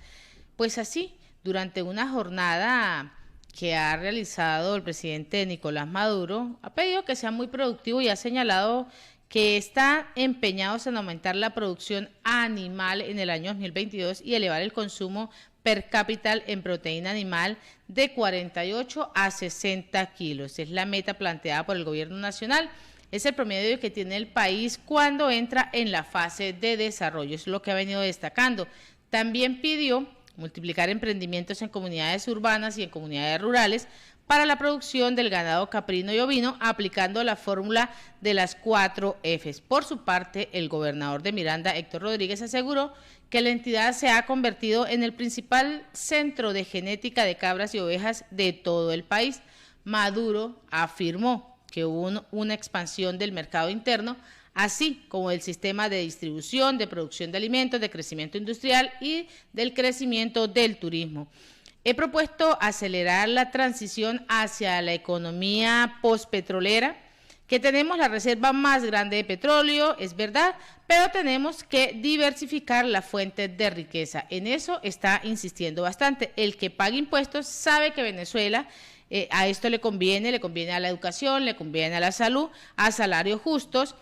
Pues así, durante una jornada que ha realizado el presidente Nicolás Maduro, ha pedido que sea muy productivo y ha señalado que están empeñados en aumentar la producción animal en el año 2022 y elevar el consumo per cápita en proteína animal de 48 a 60 kilos. Es la meta planteada por el gobierno nacional. Es el promedio que tiene el país cuando entra en la fase de desarrollo. Es lo que ha venido destacando. También pidió multiplicar emprendimientos en comunidades urbanas y en comunidades rurales para la producción del ganado caprino y ovino, aplicando la fórmula de las 4 Fs. Por su parte, el gobernador de Miranda, Héctor Rodríguez, aseguró que la entidad se ha convertido en el principal centro de genética de cabras y ovejas de todo el país. Maduro afirmó que hubo una expansión del mercado interno, así como del sistema de distribución, de producción de alimentos, de crecimiento industrial y del crecimiento del turismo. He propuesto acelerar la transición hacia la economía postpetrolera, que tenemos la reserva más grande de petróleo, es verdad, pero tenemos que diversificar las fuentes de riqueza. En eso está insistiendo bastante. El que pague impuestos sabe que Venezuela a esto le conviene a la educación, le conviene a la salud, a salarios justos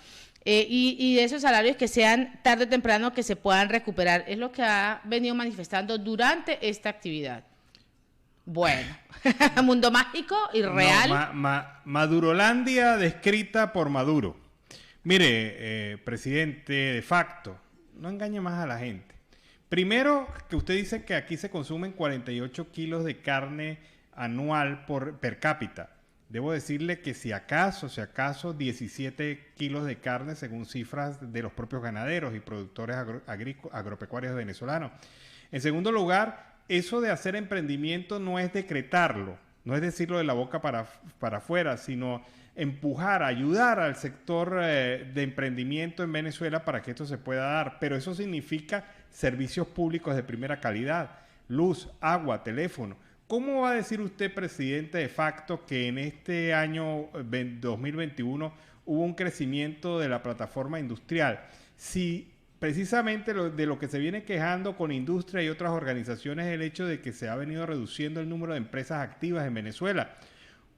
y de esos salarios que sean tarde o temprano que se puedan recuperar. Es lo que ha venido manifestando durante esta actividad. Bueno, mundo mágico y real. Madurolandia descrita por Maduro. Mire, presidente de facto, no engañe más a la gente. Primero, que usted dice que aquí se consumen 48 kilos de carne anual per cápita. Debo decirle que si acaso 17 kilos de carne según cifras de los propios ganaderos y productores agropecuarios venezolanos. En segundo lugar, eso de hacer emprendimiento no es decretarlo, no es decirlo de la boca para afuera, sino empujar, ayudar al sector de emprendimiento en Venezuela para que esto se pueda dar. Pero eso significa servicios públicos de primera calidad, luz, agua, teléfono. ¿Cómo va a decir usted, presidente de facto, que en este año 2021 hubo un crecimiento de la plataforma industrial? Si precisamente de lo que se viene quejando con industria y otras organizaciones es el hecho de que se ha venido reduciendo el número de empresas activas en Venezuela.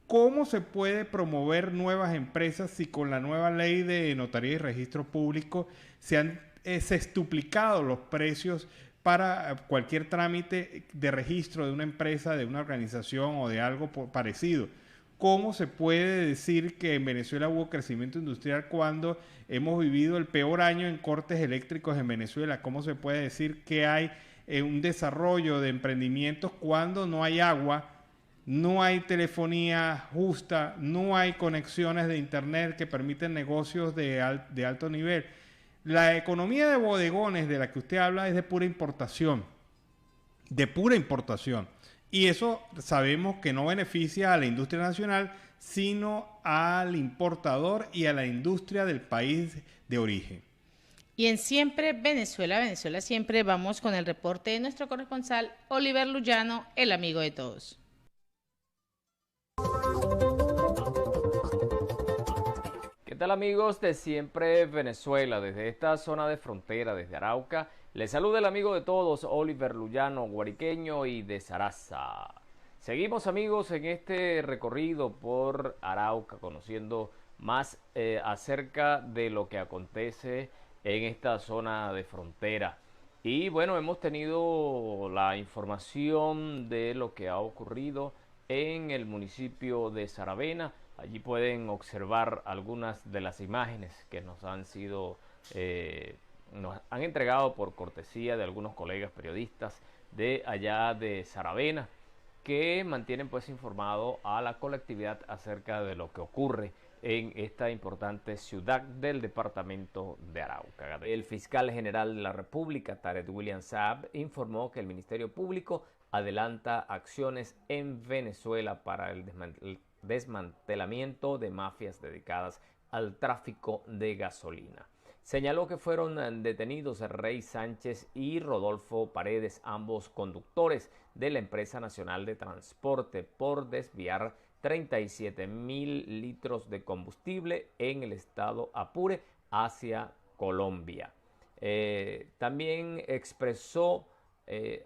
¿Cómo se puede promover nuevas empresas si con la nueva ley de notaría y registro público se han sextuplicado los precios para cualquier trámite de registro de una empresa, de una organización o de algo parecido? ¿Cómo se puede decir que en Venezuela hubo crecimiento industrial cuando hemos vivido el peor año en cortes eléctricos en Venezuela? ¿Cómo se puede decir que hay un desarrollo de emprendimientos cuando no hay agua, no hay telefonía justa, no hay conexiones de internet que permiten negocios de alto nivel? La economía de bodegones de la que usted habla es de pura importación, y eso sabemos que no beneficia a la industria nacional, sino al importador y a la industria del país de origen. Y en Siempre Venezuela, Venezuela Siempre, vamos con el reporte de nuestro corresponsal Oliver Luyano, el amigo de todos. ¿Qué tal, amigos de Siempre Venezuela? Desde esta zona de frontera, desde Arauca, les saluda el amigo de todos, Oliver Luyano, guariqueño y de Saraza. Seguimos, amigos, en este recorrido por Arauca, conociendo más acerca de lo que acontece en esta zona de frontera. Y bueno, hemos tenido la información de lo que ha ocurrido en el municipio de Saravena. Allí pueden observar algunas de las imágenes que nos han entregado por cortesía de algunos colegas periodistas de allá de Saravena, que mantienen pues informado a la colectividad acerca de lo que ocurre en esta importante ciudad del departamento de Arauca. El fiscal general de la República, Tarek William Saab, informó que el Ministerio Público adelanta acciones en Venezuela para el desmantelamiento de mafias dedicadas al tráfico de gasolina. Señaló que fueron detenidos Rey Sánchez y Rodolfo Paredes, ambos conductores de la Empresa Nacional de Transporte, por desviar 37.000 litros de combustible en el estado Apure hacia Colombia. También expresó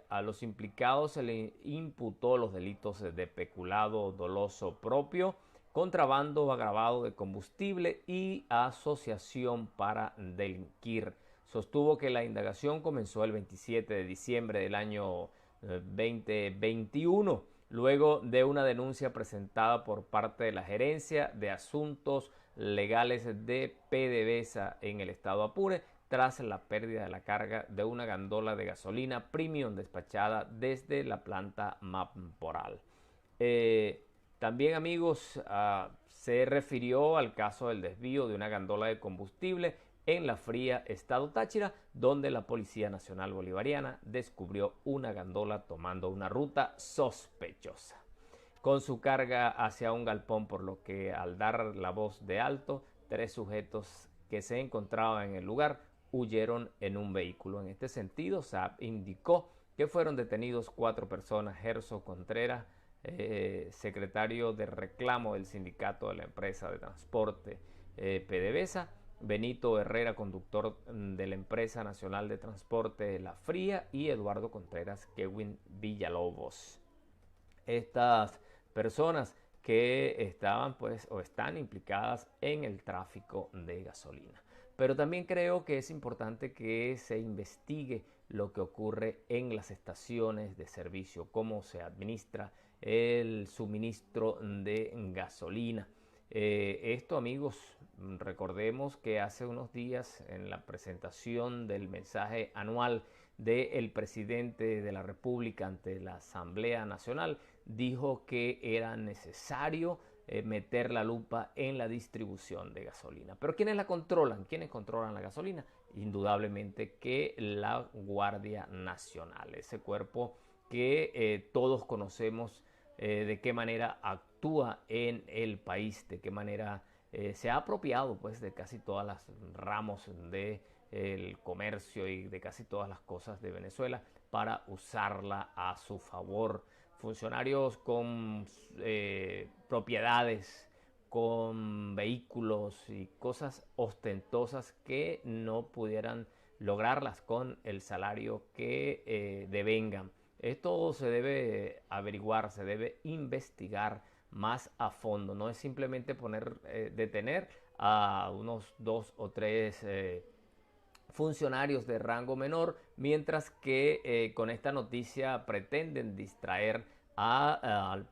a los implicados, se le imputó los delitos de peculado doloso propio, contrabando agravado de combustible y asociación para delinquir. Sostuvo que la indagación comenzó el 27 de diciembre del año 2021, luego de una denuncia presentada por parte de la Gerencia de Asuntos Legales de PDVSA en el estado Apure, tras la pérdida de la carga de una gandola de gasolina premium despachada desde la planta Mamporal. También, amigos, se refirió al caso del desvío de una gandola de combustible en La Fría, estado Táchira, donde la Policía Nacional Bolivariana descubrió una gandola tomando una ruta sospechosa con su carga hacia un galpón, por lo que al dar la voz de alto, 3 sujetos que se encontraban en el lugar huyeron en un vehículo. En este sentido, SAP indicó que fueron detenidos 4 personas: Gerso Contreras, secretario de reclamo del sindicato de la empresa de transporte PDVSA, Benito Herrera, conductor de la empresa nacional de transporte La Fría, y Eduardo Contreras Kewin Villalobos. Estas personas que estaban o están implicadas en el tráfico de gasolina. Pero también creo que es importante que se investigue lo que ocurre en las estaciones de servicio, cómo se administra el suministro de gasolina. Esto, amigos, recordemos que hace unos días, en la presentación del mensaje anual del presidente de la República ante la Asamblea Nacional, dijo que era necesario meter la lupa en la distribución de gasolina. Pero ¿quiénes la controlan? ¿Quiénes controlan la gasolina? Indudablemente que la Guardia Nacional, ese cuerpo que todos conocemos de qué manera actúa en el país, de qué manera se ha apropiado pues de casi todas las ramos del comercio y de casi todas las cosas de Venezuela para usarla a su favor. Funcionarios con propiedades, con vehículos y cosas ostentosas que no pudieran lograrlas con el salario que devengan. Esto se debe averiguar, se debe investigar más a fondo. No es simplemente detener a unos 2 o 3 funcionarios de rango menor, mientras que con esta noticia pretenden distraer al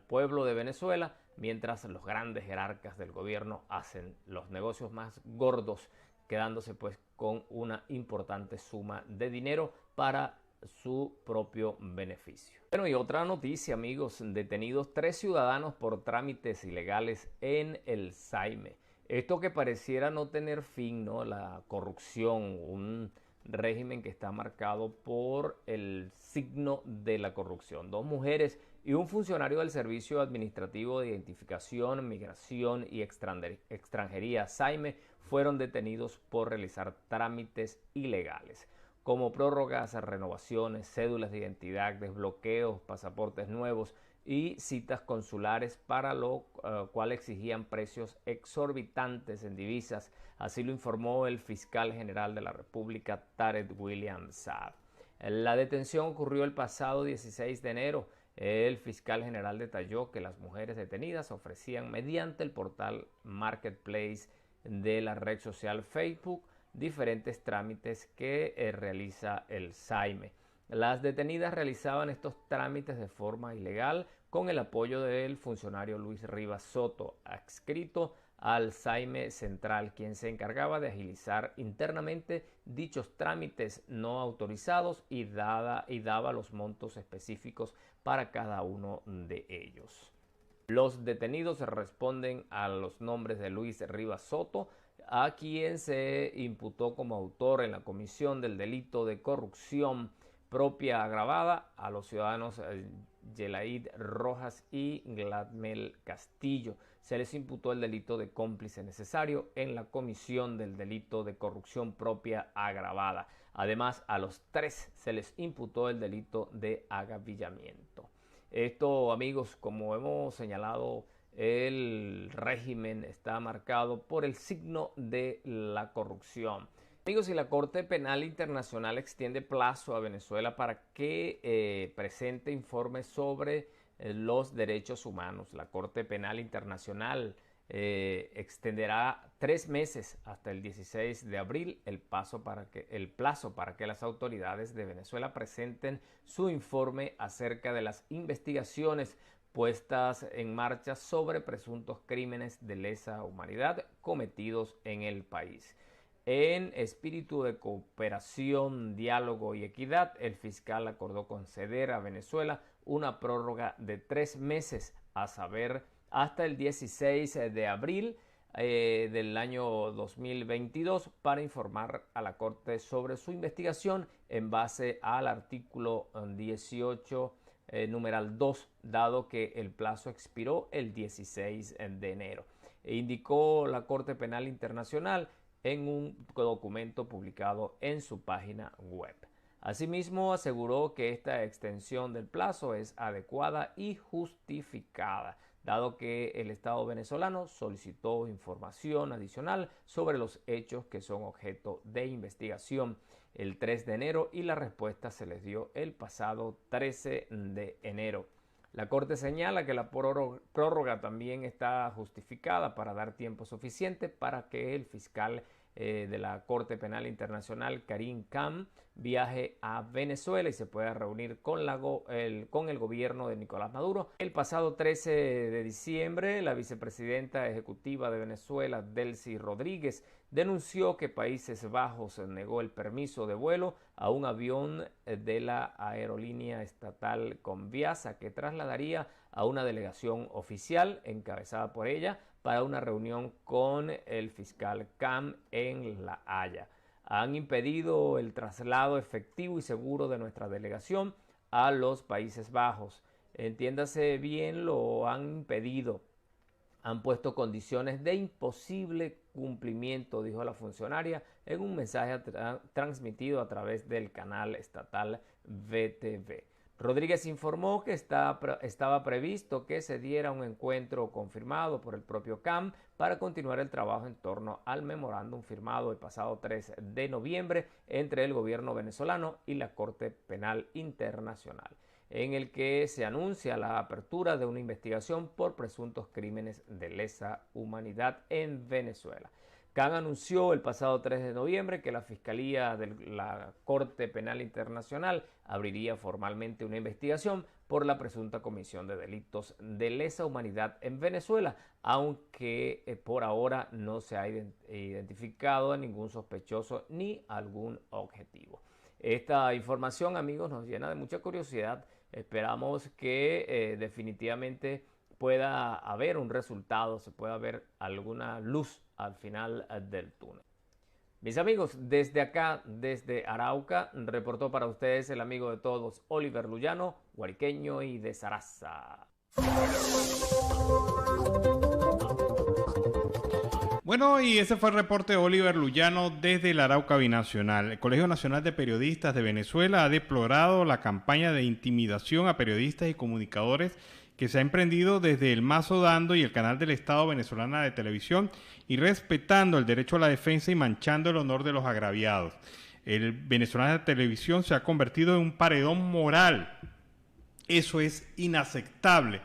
pueblo de Venezuela, mientras los grandes jerarcas del gobierno hacen los negocios más gordos, quedándose pues con una importante suma de dinero para su propio beneficio. Bueno, y otra noticia, amigos: detenidos 3 ciudadanos por trámites ilegales en el SAIME. Esto que pareciera no tener fin, ¿no? La corrupción, un régimen que está marcado por el signo de la corrupción. 2 mujeres y un funcionario del Servicio Administrativo de Identificación, Migración y Extranjería, SAIME, fueron detenidos por realizar trámites ilegales, como prórrogas, renovaciones, cédulas de identidad, desbloqueos, pasaportes nuevos y citas consulares, para lo cual exigían precios exorbitantes en divisas. Así lo informó el fiscal general de la República, Tarek William Saab. La detención ocurrió el pasado 16 de enero. El fiscal general detalló que las mujeres detenidas ofrecían mediante el portal Marketplace de la red social Facebook diferentes trámites que realiza el SAIME. Las detenidas realizaban estos trámites de forma ilegal con el apoyo del funcionario Luis Rivas Soto, adscrito al SAIME Central, quien se encargaba de agilizar internamente dichos trámites no autorizados y daba los montos específicos para cada uno de ellos. Los detenidos responden a los nombres de Luis Rivas Soto, a quien se imputó como autor en la comisión del delito de corrupción propia agravada, a los ciudadanos Yelaid Rojas y Gladmel Castillo. Se les imputó el delito de cómplice necesario en la comisión del delito de corrupción propia agravada. Además, a los 3 se les imputó el delito de agavillamiento. Esto, amigos, como hemos señalado, el régimen está marcado por el signo de la corrupción. Amigos, y la Corte Penal Internacional extiende plazo a Venezuela para que presente informes sobre los derechos humanos. La Corte Penal Internacional extenderá 3 meses hasta el 16 de abril el plazo para que las autoridades de Venezuela presenten su informe acerca de las investigaciones puestas en marcha sobre presuntos crímenes de lesa humanidad cometidos en el país. En espíritu de cooperación, diálogo y equidad, el fiscal acordó conceder a Venezuela una prórroga de 3 meses, a saber, hasta el 16 de abril del año 2022, para informar a la Corte sobre su investigación en base al artículo 18 numeral 2, dado que el plazo expiró el 16 de enero. Indicó la Corte Penal Internacional en un documento publicado en su página web. Asimismo, aseguró que esta extensión del plazo es adecuada y justificada, dado que el Estado venezolano solicitó información adicional sobre los hechos que son objeto de investigación el 3 de enero y la respuesta se les dio el pasado 13 de enero. La Corte señala que la prórroga también está justificada para dar tiempo suficiente para que el fiscal de la Corte Penal Internacional, Karim Khan, viaje a Venezuela y se pueda reunir con el gobierno de Nicolás Maduro. El pasado 13 de diciembre, la vicepresidenta ejecutiva de Venezuela, Delcy Rodríguez, denunció que Países Bajos negó el permiso de vuelo a un avión de la aerolínea estatal Conviasa que trasladaría a una delegación oficial encabezada por ella para una reunión con el fiscal Khan en La Haya. Han impedido el traslado efectivo y seguro de nuestra delegación a los Países Bajos. Entiéndase bien, lo han impedido. Han puesto condiciones de imposible cumplimiento, dijo la funcionaria en un mensaje transmitido a través del canal estatal VTV. Rodríguez informó que estaba previsto que se diera un encuentro confirmado por el propio Khan para continuar el trabajo en torno al memorándum firmado el pasado 3 de noviembre entre el gobierno venezolano y la Corte Penal Internacional, en el que se anuncia la apertura de una investigación por presuntos crímenes de lesa humanidad en Venezuela. Khan anunció el pasado 3 de noviembre que la Fiscalía de la Corte Penal Internacional abriría formalmente una investigación por la presunta comisión de delitos de lesa humanidad en Venezuela, aunque por ahora no se ha identificado a ningún sospechoso ni algún objetivo. Esta información, amigos, nos llena de mucha curiosidad. Esperamos que definitivamente pueda haber un resultado, se pueda ver alguna luz al final del túnel. Mis amigos, desde acá, desde Arauca, reportó para ustedes el amigo de todos, Oliver Lullano, guariqueño y de Zaraza. Bueno, y ese fue el reporte de Oliver Lullano desde el Arauca Binacional. El Colegio Nacional de Periodistas de Venezuela ha deplorado la campaña de intimidación a periodistas y comunicadores que se ha emprendido desde el Mazo Dando y el canal del Estado Venezolana de Televisión, y respetando el derecho a la defensa y manchando el honor de los agraviados. El Venezolana de Televisión se ha convertido en un paredón moral. Eso es inaceptable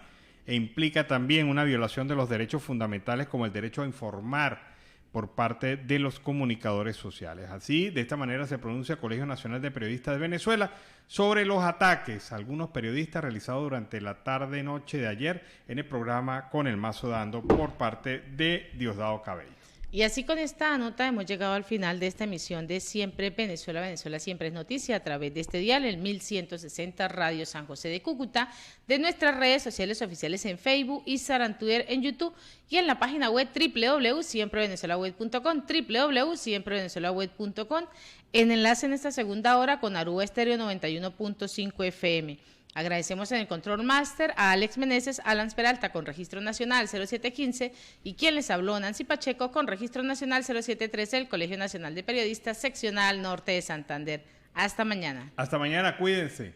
e implica también una violación de los derechos fundamentales como el derecho a informar por parte de los comunicadores sociales. Así, de esta manera se pronuncia el Colegio Nacional de Periodistas de Venezuela sobre los ataques a algunos periodistas realizados durante la tarde-noche de ayer en el programa Con el Mazo Dando por parte de Diosdado Cabello. Y así con esta nota hemos llegado al final de esta emisión de Siempre Venezuela, Venezuela Siempre es Noticia, a través de este dial, el 1160 Radio San José de Cúcuta, de nuestras redes sociales oficiales en Facebook, Instagram, Twitter, en YouTube y en la página web www.siemprevenezuelaweb.com, www.siemprevenezuelaweb.com, en enlace en esta segunda hora con Aruba Estéreo 91.5 FM. Agradecemos en el Control Master a Alex Meneses, Alan Peralta con Registro Nacional 0715 y quien les habló, Nancy Pacheco, con Registro Nacional 0713 del Colegio Nacional de Periodistas Seccional Norte de Santander. Hasta mañana. Hasta mañana, cuídense.